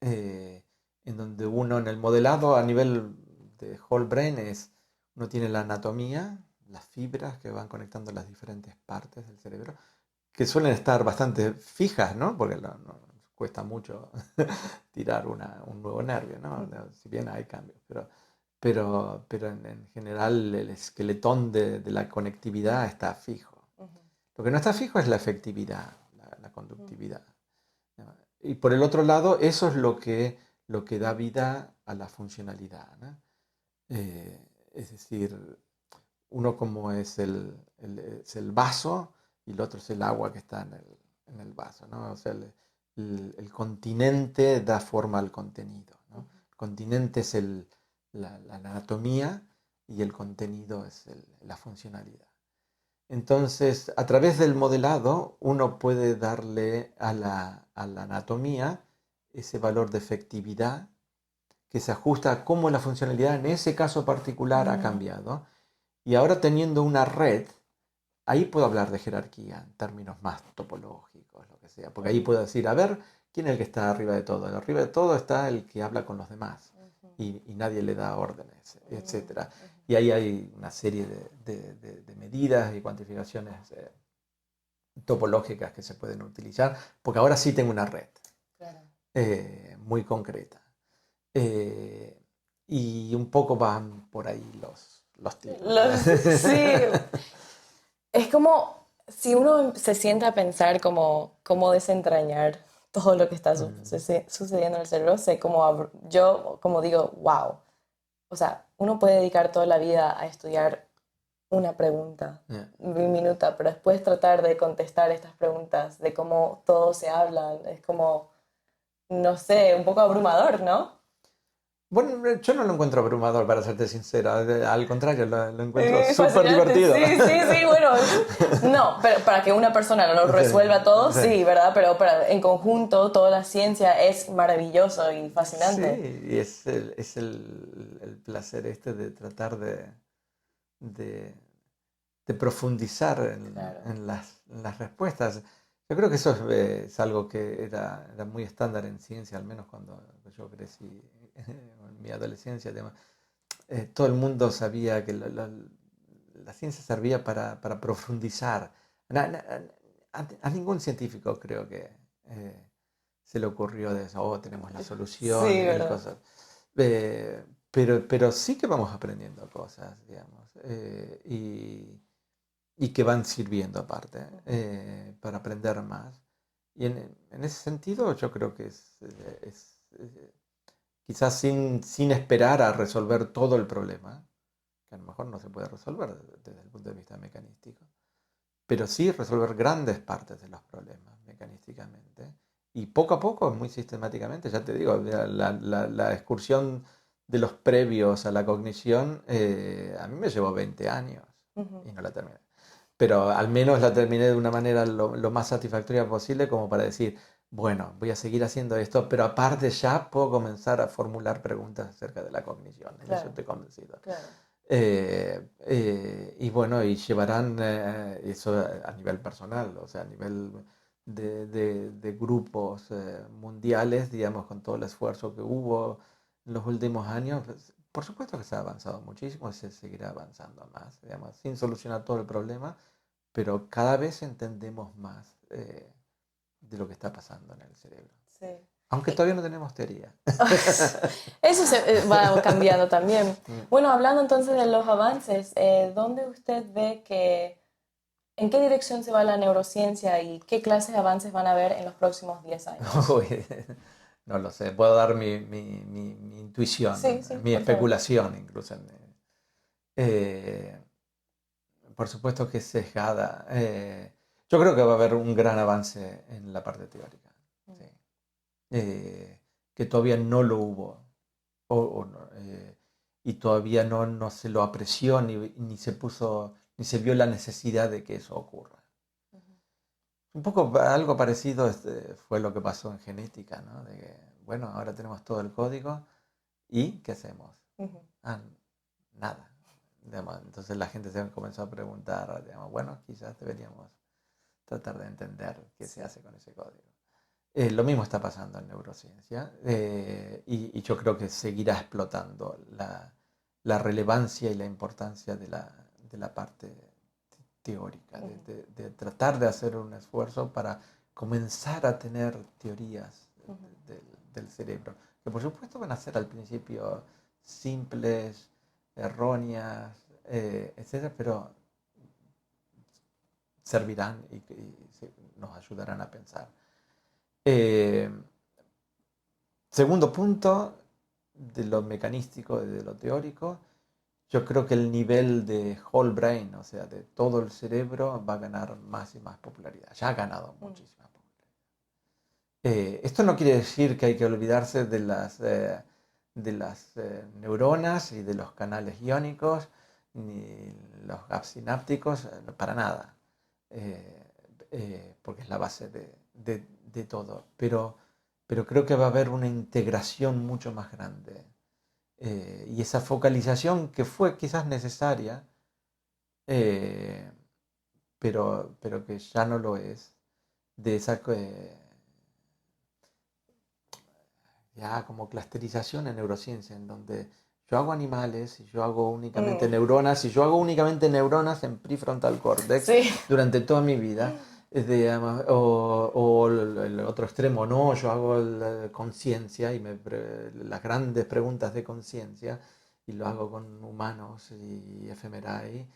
en donde uno en el modelado a nivel de whole brain uno tiene la anatomía, las fibras que van conectando las diferentes partes del cerebro, que suelen estar bastante fijas, ¿no? Porque nos cuesta mucho tirar un nuevo nervio, ¿no? Si bien hay cambios, pero en general el esqueletón de la conectividad está fijo. Lo que no está fijo es la efectividad, la conductividad. Y por el otro lado, eso es lo que da vida a la funcionalidad, ¿no? Es decir, uno como es el vaso y el otro es el agua que está en el vaso, ¿no? O sea, el continente da forma al contenido, ¿no? El continente es la anatomía y el contenido es la funcionalidad. Entonces, a través del modelado, uno puede darle a la anatomía ese valor de efectividad que se ajusta a cómo la funcionalidad en ese caso particular ha cambiado. Y ahora teniendo una red, ahí puedo hablar de jerarquía en términos más topológicos, lo que sea. Porque ahí puedo decir, a ver, ¿quién es el que está arriba de todo? Arriba de todo está el que habla con los demás y nadie le da órdenes, etc. Y ahí hay una serie de medidas y cuantificaciones topológicas que se pueden utilizar, porque ahora sí tengo una red muy concreta. Y un poco van por ahí los tiros. Sí. Es como si uno se sienta a pensar cómo desentrañar todo lo que está sucediendo en el cerebro, yo como digo, wow. O sea, uno puede dedicar toda la vida a estudiar una pregunta diminuta, pero después tratar de contestar estas preguntas, de cómo todos se hablan, es como, no sé, un poco abrumador, ¿no? Bueno, yo no lo encuentro abrumador, para serte sincera. Al contrario, lo encuentro súper Fascinante, divertido. sí, bueno. No, pero para que una persona lo resuelva todo, sí, ¿verdad? Pero en conjunto, toda la ciencia es maravilloso y fascinante. Sí, y es el placer de tratar de profundizar en las respuestas. Yo creo que eso es algo que era muy estándar en ciencia, al menos cuando yo crecí en mi adolescencia. Todo el mundo sabía que la ciencia servía para profundizar. A ningún científico creo que se le ocurrió de eso, tenemos la solución y cosas. Pero sí que vamos aprendiendo cosas, digamos, y que van sirviendo aparte para aprender más. Y en ese sentido yo creo que quizás sin esperar a resolver todo el problema, que a lo mejor no se puede resolver desde el punto de vista mecanístico, pero sí resolver grandes partes de los problemas mecanísticamente. Y poco a poco, muy sistemáticamente, ya te digo, la excursión de los previos a la cognición, a mí me llevó 20 años y no la terminé. Pero al menos la terminé de una manera lo más satisfactoria posible como para decir, bueno, voy a seguir haciendo esto, pero aparte ya puedo comenzar a formular preguntas acerca de la cognición. En eso estoy convencido. Claro. Y bueno, y llevarán eso a nivel personal, o sea, a nivel de grupos mundiales, digamos, con todo el esfuerzo que hubo en los últimos años. Pues, por supuesto que se ha avanzado muchísimo y se seguirá avanzando más, digamos, sin solucionar todo el problema, pero cada vez entendemos más de lo que está pasando en el cerebro. Sí. Aunque todavía no tenemos teoría. Eso se va cambiando también. Bueno, hablando entonces de los avances, ¿dónde usted ve en qué dirección se va la neurociencia y qué clases de avances van a haber en los próximos 10 años? Uy, no lo sé, puedo dar mi intuición, Sí, mi por favor. especulación incluso. Por supuesto que es sesgada. Yo creo que va a haber un gran avance en la parte teórica. Sí. Que todavía no lo hubo. Y todavía no se lo apreció ni se vio la necesidad de que eso ocurra. Un poco algo parecido fue lo que pasó en genética, ¿no? De que, bueno, ahora tenemos todo el código y ¿qué hacemos? Nada. Digamos, entonces la gente se comenzó a preguntar, digamos, bueno, quizás deberíamos tratar de entender qué se hace con ese código. Lo mismo está pasando en neurociencia y yo creo que seguirá explotando la relevancia y la importancia de la parte teórica, de tratar de hacer un esfuerzo para comenzar a tener teorías del cerebro, que por supuesto van a ser al principio simples, erróneas, etcétera, pero servirán y nos ayudarán a pensar. Segundo punto, de lo mecanístico y de lo teórico, yo creo que el nivel de whole brain, o sea, de todo el cerebro, va a ganar más y más popularidad. Ya ha ganado muchísima popularidad. Esto no quiere decir que hay que olvidarse de las neuronas y de los canales iónicos, ni los gaps sinápticos, para nada. Porque es la base de todo. Pero creo que va a haber una integración mucho más grande. Y esa focalización que fue quizás necesaria, pero que ya no lo es, de esa ya como clusterización en neurociencia, en donde yo hago animales y yo hago únicamente neuronas, y yo hago únicamente neuronas en prefrontal cortex durante toda mi vida. O el otro extremo, no, yo hago conciencia y las grandes preguntas de conciencia y lo hago con humanos y fMRI.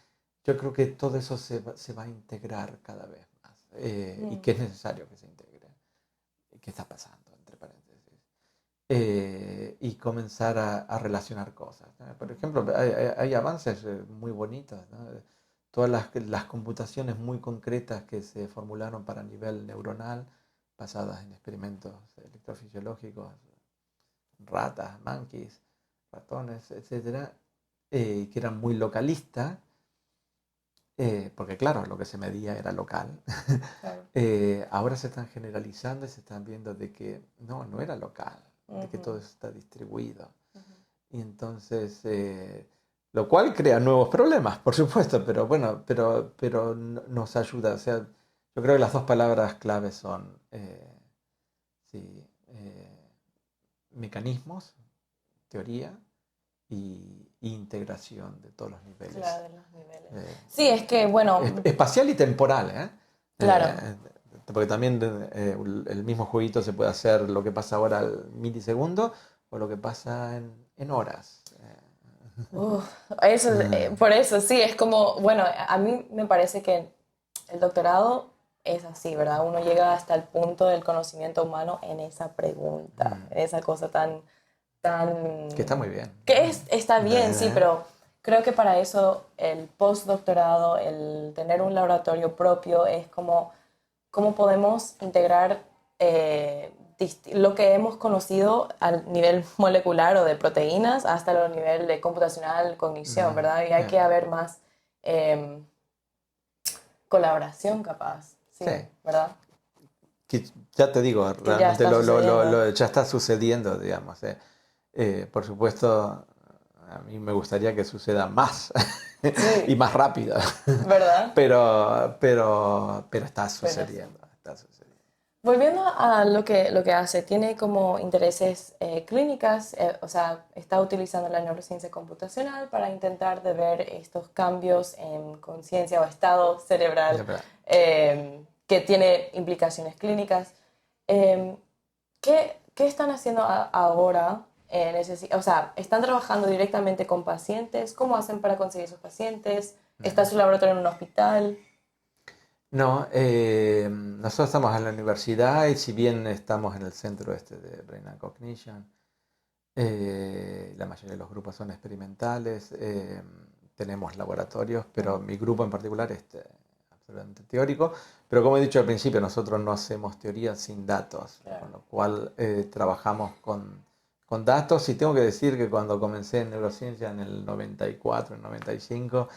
Yo creo que todo eso se va a integrar cada vez más y que es necesario que se integre. ¿Qué está pasando? Entre paréntesis. Y comenzar a relacionar cosas. Por ejemplo, hay avances muy bonitos, ¿no? Todas las computaciones muy concretas que se formularon para nivel neuronal, basadas en experimentos electrofisiológicos, ratas, monkeys, ratones, etc., que eran muy localistas, porque claro, lo que se medía era local. Claro. Ahora se están generalizando y se están viendo de que no era local, de que todo está distribuido. Y entonces... lo cual crea nuevos problemas, por supuesto, pero bueno, pero nos ayuda. O sea, yo creo que las dos palabras claves son mecanismos, teoría y integración de todos los niveles. Claro, de los niveles. Sí, es que, bueno... espacial y temporal, ¿eh? Claro. Porque también el mismo jueguito se puede hacer lo que pasa ahora al milisegundo o lo que pasa en horas. Por eso, sí, es como, bueno, a mí me parece que el doctorado es así, ¿verdad? Uno llega hasta el punto del conocimiento humano en esa pregunta, en esa cosa tan... Que está muy bien. Que está bien, sí, pero creo que para eso el postdoctorado, el tener un laboratorio propio, es como cómo podemos integrar lo que hemos conocido al nivel molecular o de proteínas hasta el nivel de computacional, cognición, ¿verdad? Y hay que haber más eh, colaboración capaz, sí, Sí. ¿verdad? Que ya te digo, Que ya realmente está sucediendo. ya está sucediendo, digamos. Por supuesto, a mí me gustaría que suceda más y Sí, más rápido, ¿verdad? pero está Pero sí. sucediendo, está sucediendo. Volviendo a lo que hace, tiene como intereses clínicas, o sea, está utilizando la neurociencia computacional para intentar de ver estos cambios en conciencia o estado cerebral Es verdad. que tiene implicaciones clínicas. Eh, qué están haciendo ahora? O sea, ¿están trabajando directamente con pacientes? ¿Cómo hacen para conseguir esos pacientes? ¿Está su laboratorio en un hospital? No, nosotros estamos en la universidad y si bien estamos en el centro este de Brain and Cognition, la mayoría de los grupos son experimentales, tenemos laboratorios, pero mi grupo en particular es absolutamente teórico. Pero como he dicho al principio, nosotros no hacemos teoría sin datos, Claro. con lo cual trabajamos con datos. Y tengo que decir que cuando comencé en neurociencia en el 94, en el 95,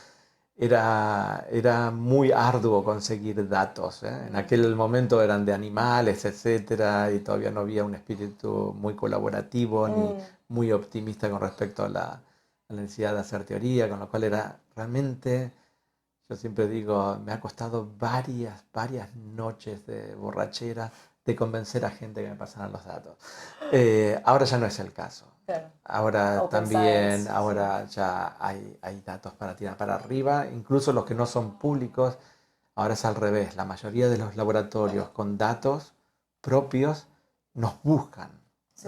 era muy arduo conseguir datos, ¿eh? En aquel momento eran de animales, etcétera, y todavía no había un espíritu muy colaborativo ni muy optimista con respecto a la necesidad de hacer teoría, con lo cual era realmente, yo siempre digo, me ha costado varias noches de borrachera de convencer a gente que me pasaran los datos. Ahora ya no es el caso. Claro. Ahora Open también, science, ahora ya hay datos para tirar para arriba, incluso los que no son públicos. Ahora es al revés, la mayoría de los laboratorios con datos propios nos buscan, sí.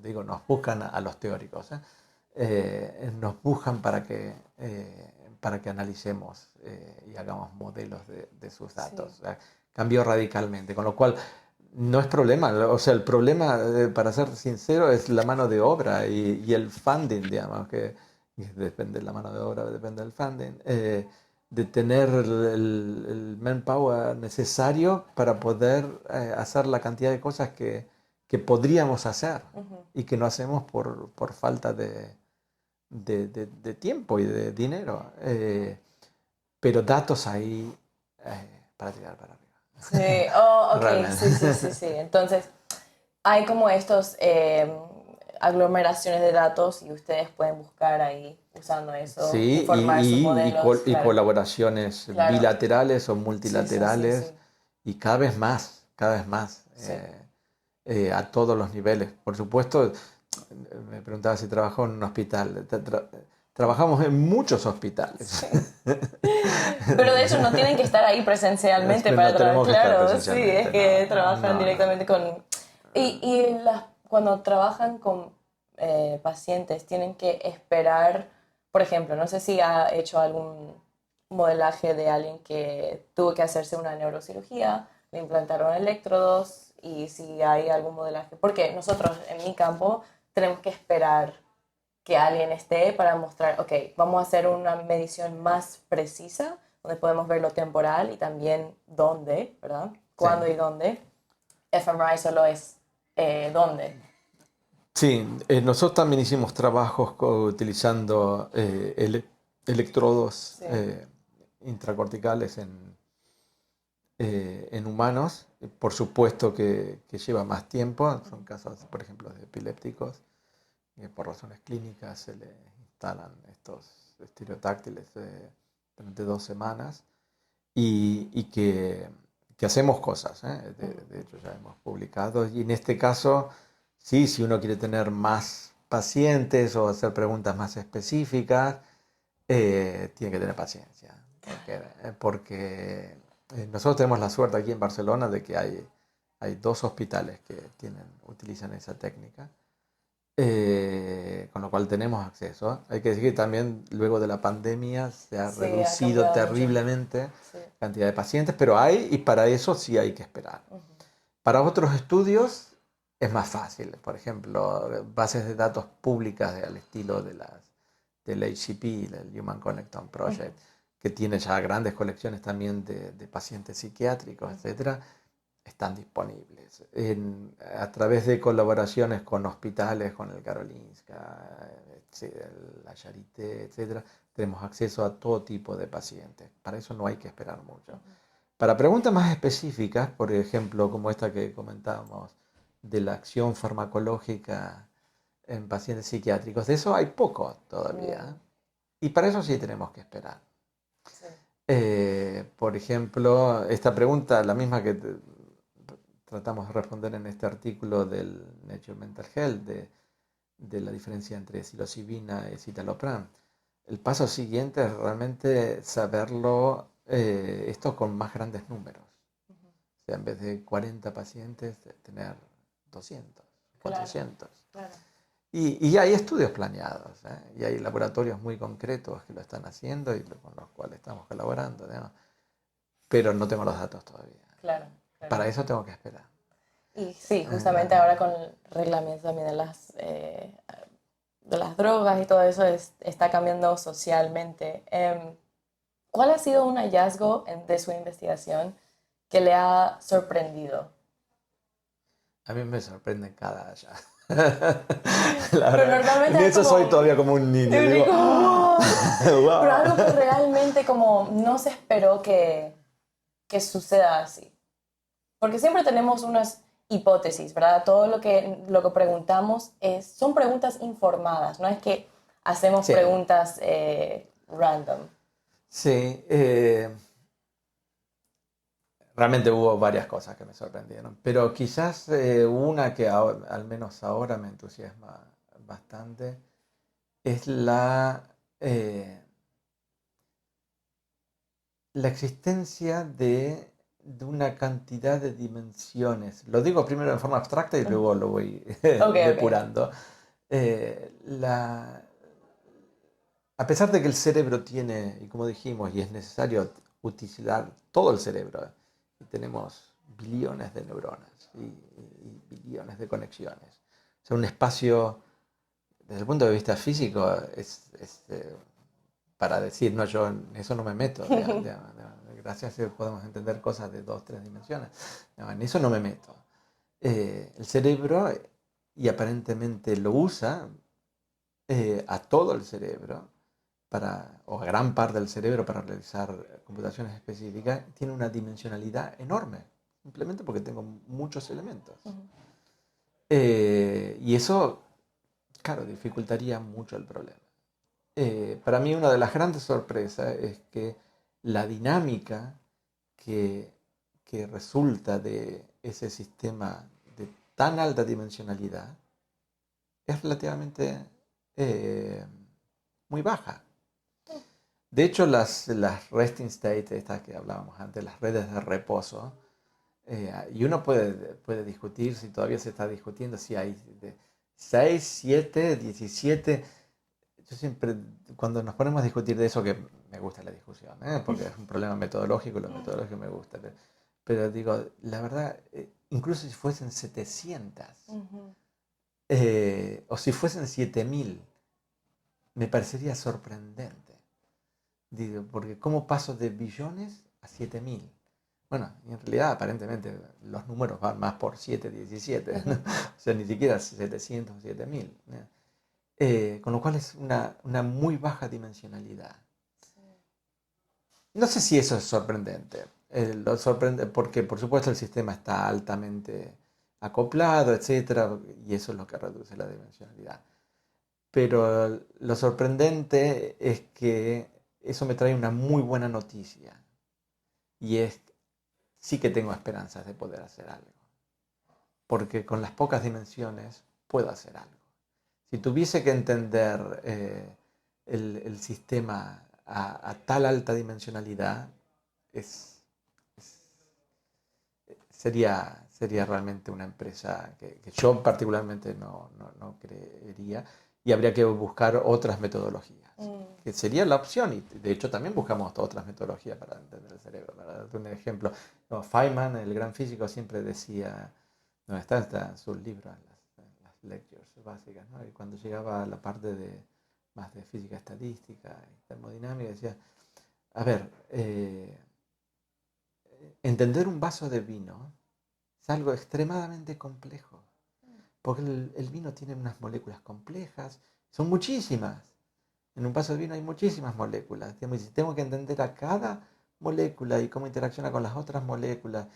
digo, nos buscan a los teóricos, ¿eh? Nos buscan para que analicemos y hagamos modelos de sus datos. Sí. O sea, cambió radicalmente, con lo cual no es problema. O sea, el problema, para ser sincero, es la mano de obra y el funding, digamos, que depende de la mano de obra, depende del funding. De tener el manpower necesario para poder hacer la cantidad de cosas que podríamos hacer y que no hacemos por falta de tiempo y de dinero. Pero datos ahí para tirar para arriba. Sí, oh, ok, Realmente. sí. Entonces, hay como estos aglomeraciones de datos y ustedes pueden buscar ahí usando eso, Sí, informar sus modelos. y Claro, colaboraciones claro. bilaterales o Sí. multilaterales y cada vez más, Sí. a todos los niveles. Por supuesto, me preguntaba si trabajo en un hospital. Trabajamos en muchos hospitales. Sí. Pero de hecho no tienen que estar ahí presencialmente No para trabajar. tenemos que estar Claro, sí, presencialmente, es que no, trabajan no. directamente con... Cuando trabajan con pacientes, tienen que esperar, por ejemplo, no sé si ha hecho algún modelaje de alguien que tuvo que hacerse una neurocirugía, le implantaron electrodos y si hay algún modelaje. Porque nosotros en mi campo tenemos que esperar que alguien esté para mostrar, ok, vamos a hacer una medición más precisa, donde podemos ver lo temporal y también dónde, ¿verdad? Cuándo Sí. y dónde. fMRI solo es dónde. Sí, nosotros también hicimos trabajos utilizando electrodos Sí. intracorticales en humanos. Por supuesto que lleva más tiempo, son casos, por ejemplo, de epilépticos, que por razones clínicas se le instalan estos estereotáctiles durante 2 semanas y que hacemos cosas, ¿eh? De hecho ya hemos publicado y en este caso, sí, si uno quiere tener más pacientes o hacer preguntas más específicas, tiene que tener paciencia, porque nosotros tenemos la suerte aquí en Barcelona de que hay 2 hospitales que utilizan esa técnica, con lo cual tenemos acceso. Hay que decir que también luego de la pandemia se ha Sí, ha reducido cambiado mucho. terriblemente la Sí. cantidad de pacientes, pero hay y para eso sí hay que esperar. Para otros estudios es más fácil, por ejemplo, bases de datos públicas al estilo del HCP, el Human Connectome Project, que tiene ya grandes colecciones también de pacientes psiquiátricos, etcétera, están disponibles a través de colaboraciones con hospitales, con el Karolinska, la Charité, etcétera. Tenemos acceso a todo tipo de pacientes. Para eso no hay que esperar mucho. Para preguntas más específicas, por ejemplo, como esta que comentábamos, de la acción farmacológica en pacientes psiquiátricos, de eso hay poco todavía. Y para eso sí tenemos que esperar. Sí. Por ejemplo, esta pregunta, la misma que tratamos de responder en este artículo del Nature Mental Health, de la diferencia entre psilocibina y citalopram. El paso siguiente es realmente saberlo, esto con más grandes números. O sea, en vez de 40 pacientes, tener 200, 400. Claro. Y hay estudios planeados, y hay laboratorios muy concretos que lo están haciendo y con los cuales estamos colaborando, ¿no? Pero no tengo los datos todavía. Claro. Para eso tengo que esperar. Y sí, justamente ahora con el reglamento también de las drogas y todo eso está cambiando socialmente. ¿Cuál ha sido un hallazgo de su investigación que le ha sorprendido? A mí me sorprende cada hallazgo. Pero normalmente en eso soy todavía como un niño. Digo, wow. Wow. Pero algo que realmente como no se esperó que suceda así. Porque siempre tenemos unas hipótesis, ¿verdad? Todo lo que preguntamos son preguntas informadas, no es que hacemos preguntas random. Sí, realmente hubo varias cosas que me sorprendieron, pero quizás una que al menos ahora me entusiasma bastante es la existencia de una cantidad de dimensiones. Lo digo primero en forma abstracta y luego lo voy depurando. A pesar de que el cerebro tiene, y como dijimos, y es necesario utilizar todo el cerebro, y tenemos billones de neuronas y billones de conexiones. O sea, un espacio, desde el punto de vista físico, es para decir, no, yo en eso no me meto. Gracias a Dios podemos entender cosas de 2, 3 dimensiones. No, en eso no me meto. El cerebro, y aparentemente lo usa, a todo el cerebro, o a gran parte del cerebro para realizar computaciones específicas, tiene una dimensionalidad enorme, simplemente porque tengo muchos elementos. Y eso, claro, dificultaría mucho el problema. Para mí una de las grandes sorpresas es que la dinámica que resulta de ese sistema de tan alta dimensionalidad es relativamente muy baja. De hecho, las resting states, estas que hablábamos antes, las redes de reposo, y uno puede discutir, si todavía se está discutiendo, si hay 6, 7, 17. Yo siempre, cuando nos ponemos a discutir de eso, que me gusta la discusión, porque es un problema metodológico, lo metodológico me gusta, pero digo, la verdad, incluso si fuesen 700, o si fuesen 7000, me parecería sorprendente. Digo, porque ¿cómo paso de billones a 7000? Bueno, y en realidad aparentemente los números van más por 7, 17, ¿no? O sea, ni siquiera 700 o 7000. Con lo cual es una muy baja dimensionalidad. No sé si eso es sorprendente. Lo sorprende porque, por supuesto, el sistema está altamente acoplado, etc. Y eso es lo que reduce la dimensionalidad. Pero lo sorprendente es que eso me trae una muy buena noticia. Y es, sí que tengo esperanzas de poder hacer algo. Porque con las pocas dimensiones puedo hacer algo. Si tuviese que entender el sistema a tal alta dimensionalidad, sería realmente una empresa que yo particularmente no creería, y habría que buscar otras metodologías, que sería la opción, y de hecho también buscamos otras metodologías para entender el cerebro. Para darte un ejemplo, Feynman, el gran físico, siempre decía, no está en sus libros, en las lectures básicas, ¿no? Y cuando llegaba a la parte de más de física estadística y termodinámica, decía, a ver, entender un vaso de vino es algo extremadamente complejo, porque el vino tiene unas moléculas complejas, son muchísimas. En un vaso de vino hay muchísimas moléculas. Y si tengo que entender a cada molécula y cómo interacciona con las otras moléculas.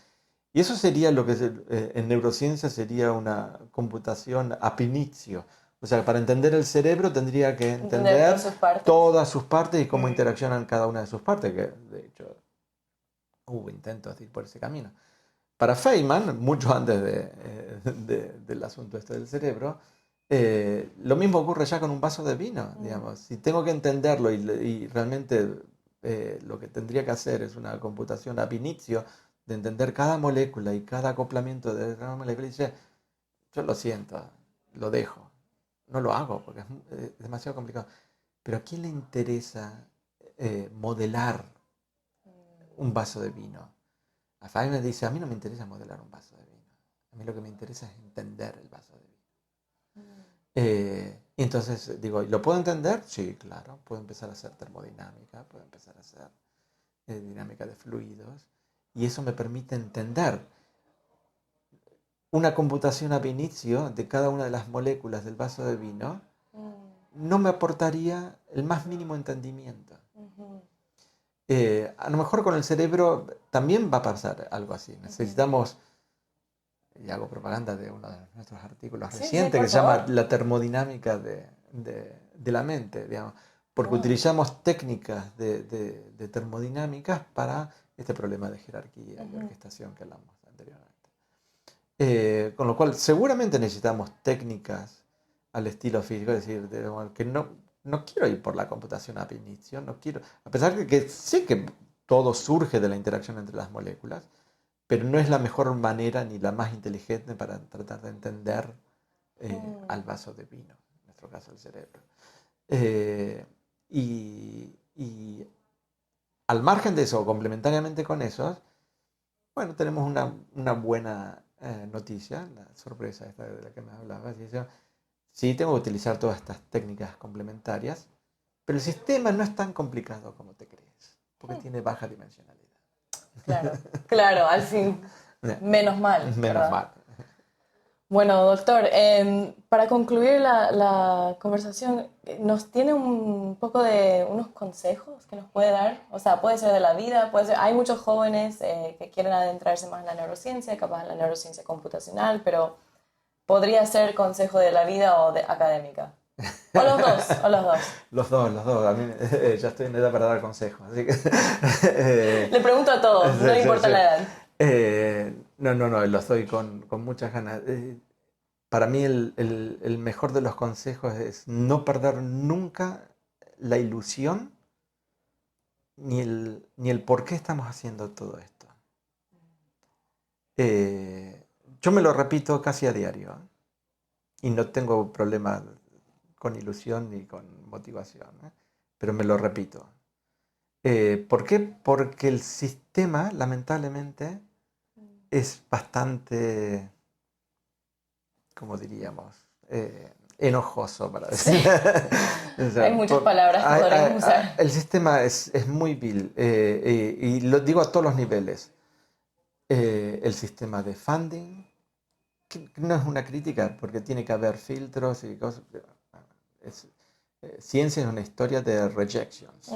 Y eso sería lo que en neurociencia sería una computación ab initio. O sea, para entender el cerebro tendría que entender todas sus partes y cómo interaccionan cada una de sus partes, que de hecho hubo intentos de ir por ese camino. Para Feynman, mucho antes del asunto este del cerebro, lo mismo ocurre ya con un vaso de vino, digamos. Si tengo que entenderlo y realmente lo que tendría que hacer es una computación ab initio de entender cada molécula y cada acoplamiento de cada molécula, y dice, yo lo siento, lo dejo, no lo hago porque es demasiado complicado. Pero ¿a quién le interesa modelar un vaso de vino? A Feynman dice, a mí no me interesa modelar un vaso de vino, a mí lo que me interesa es entender el vaso de vino. Y entonces digo, ¿lo puedo entender? Sí, claro, puedo empezar a hacer termodinámica, puedo empezar a hacer dinámica de fluidos, y eso me permite entender una computación ab initio de cada una de las moléculas del vaso de vino. No me aportaría el más mínimo entendimiento. A lo mejor con el cerebro también va a pasar algo así. Necesitamos, y hago propaganda de uno de nuestros artículos recientes, que se llama La termodinámica de la mente, digamos, porque utilizamos técnicas de termodinámicas para este problema de jerarquía y orquestación que hablamos anteriormente. Con lo cual, seguramente necesitamos técnicas al estilo físico, es decir, que no quiero ir por la computación ab initio, no quiero, a pesar de que sé que todo surge de la interacción entre las moléculas, pero no es la mejor manera ni la más inteligente para tratar de entender al vaso de vino, en nuestro caso el cerebro. Y al margen de eso, complementariamente con eso, bueno, tenemos una buena noticia, la sorpresa esta de la que me hablabas. Sí, tengo que utilizar todas estas técnicas complementarias, pero el sistema no es tan complicado como te crees, porque tiene baja dimensionalidad. Claro, claro, al fin, menos mal. Menos ¿verdad? mal. Bueno, doctor, para concluir la conversación, ¿nos tiene un poco de unos consejos que nos puede dar? O sea, puede ser de la vida, puede ser, hay muchos jóvenes que quieren adentrarse más en la neurociencia, capaz en la neurociencia computacional, pero podría ser consejo de la vida o de académica. O los dos, o los dos. Los dos. A mí ya estoy en edad para dar consejos, así que... Le pregunto a todos, no importa la edad. No, los doy con muchas ganas. Para mí el mejor de los consejos es no perder nunca la ilusión ni el por qué estamos haciendo todo esto. Yo me lo repito casi a diario, y no tengo problema con ilusión ni con motivación, pero me lo repito. ¿Por qué? Porque el sistema, lamentablemente, es bastante, como diríamos, enojoso, para decir. O sea, hay muchas palabras que podríamos usar. El sistema es muy vil, y lo digo a todos los niveles. El sistema de funding, que no es una crítica, porque tiene que haber filtros y cosas. Ciencia es una historia de rejections.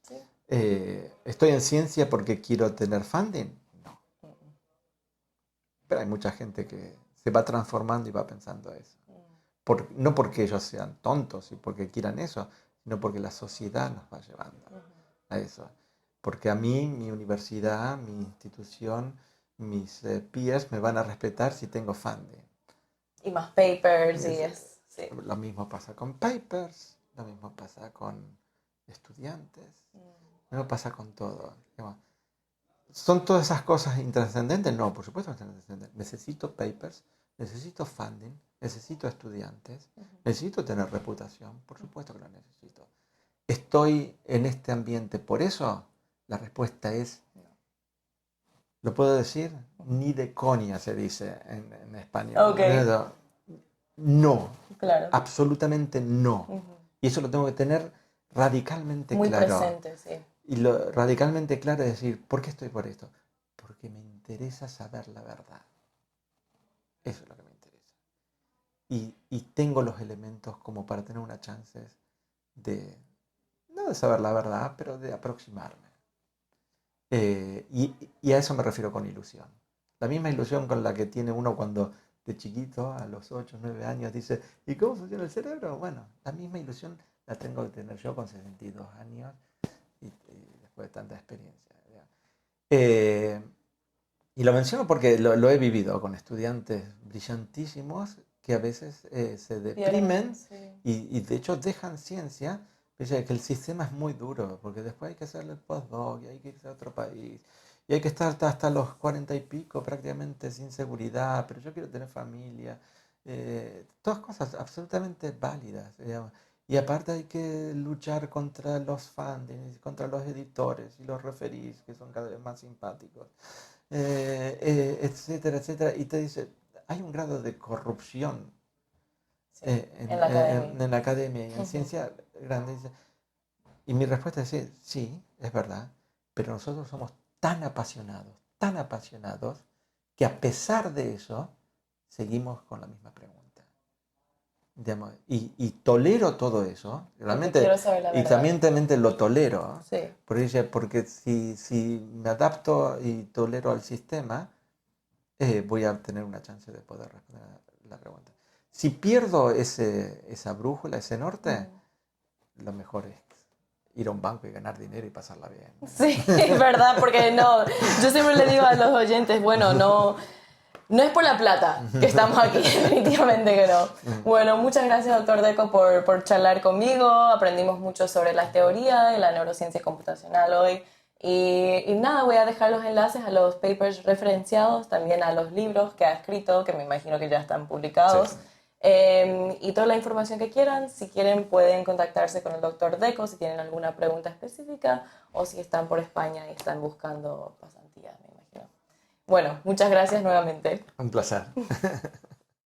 Sí. ¿Estoy en ciencia porque quiero tener funding? No. Pero hay mucha gente que se va transformando y va pensando eso. No porque ellos sean tontos y porque quieran eso, sino porque la sociedad nos va llevando a eso. Porque a mí, mi universidad, mi institución, mis peers me van a respetar si tengo funding. Y más papers y eso. Sí. Lo mismo pasa con papers, lo mismo pasa con estudiantes, lo mismo pasa con todo. ¿Son todas esas cosas intrascendentes? No, por supuesto que son intrascendentes. Necesito papers, necesito funding, necesito estudiantes, necesito tener reputación, por supuesto que lo necesito. ¿Estoy en este ambiente por eso? La respuesta es no. ¿Lo puedo decir? Ni de coña se dice en español. Okay. No, claro. Absolutamente no. Y eso lo tengo que tener radicalmente Muy claro. presente, sí. Y lo radicalmente claro es decir, ¿por qué estoy por esto? Porque me interesa saber la verdad. Eso es lo que me interesa. Y tengo los elementos como para tener una chance de, no de saber la verdad, pero de aproximarme. Y a eso me refiero con ilusión. La misma ilusión con la que tiene uno cuando de chiquito, a los 8 o 9 años, dice, ¿y cómo funciona el cerebro? Bueno, la misma ilusión la tengo que tener yo con 62 años y después de tanta experiencia. Eh, y lo menciono porque lo he vivido con estudiantes brillantísimos que a veces se deprimen Sí. y de hecho dejan ciencia, pese a que el sistema es muy duro, porque después hay que hacerle el postdoc y hay que irse a otro país y hay que estar hasta los 40 y pico prácticamente sin seguridad, pero yo quiero tener familia. Todas cosas absolutamente válidas, digamos. Y aparte hay que luchar contra los fundings, contra los editores y los referís, que son cada vez más simpáticos, etcétera, etcétera. Y te dice, hay un grado de corrupción Sí, en la academia. en la academia y en ciencia grande. Y mi respuesta es sí, es verdad, pero nosotros somos tan apasionados, que a pesar de eso, seguimos con la misma pregunta. Digamos, y tolero todo eso, realmente, quiero saber la y verdad. también lo tolero, Sí. porque si me adapto y tolero al sistema, voy a tener una chance de poder responder a la pregunta. Si pierdo esa brújula, ese norte, lo mejor es ir a un banco y ganar dinero y pasarla bien. Sí, es verdad, porque no, yo siempre le digo a los oyentes, bueno, no es por la plata que estamos aquí, definitivamente que no. Bueno, muchas gracias, doctor Deco, por charlar conmigo. Aprendimos mucho sobre las teorías y la neurociencia computacional hoy. Y nada, voy a dejar los enlaces a los papers referenciados, también a los libros que ha escrito, que me imagino que ya están publicados. Sí. Y toda la información que quieran, si quieren pueden contactarse con el doctor Deco si tienen alguna pregunta específica o si están por España y están buscando pasantías, me imagino. Bueno, muchas gracias nuevamente. Un placer.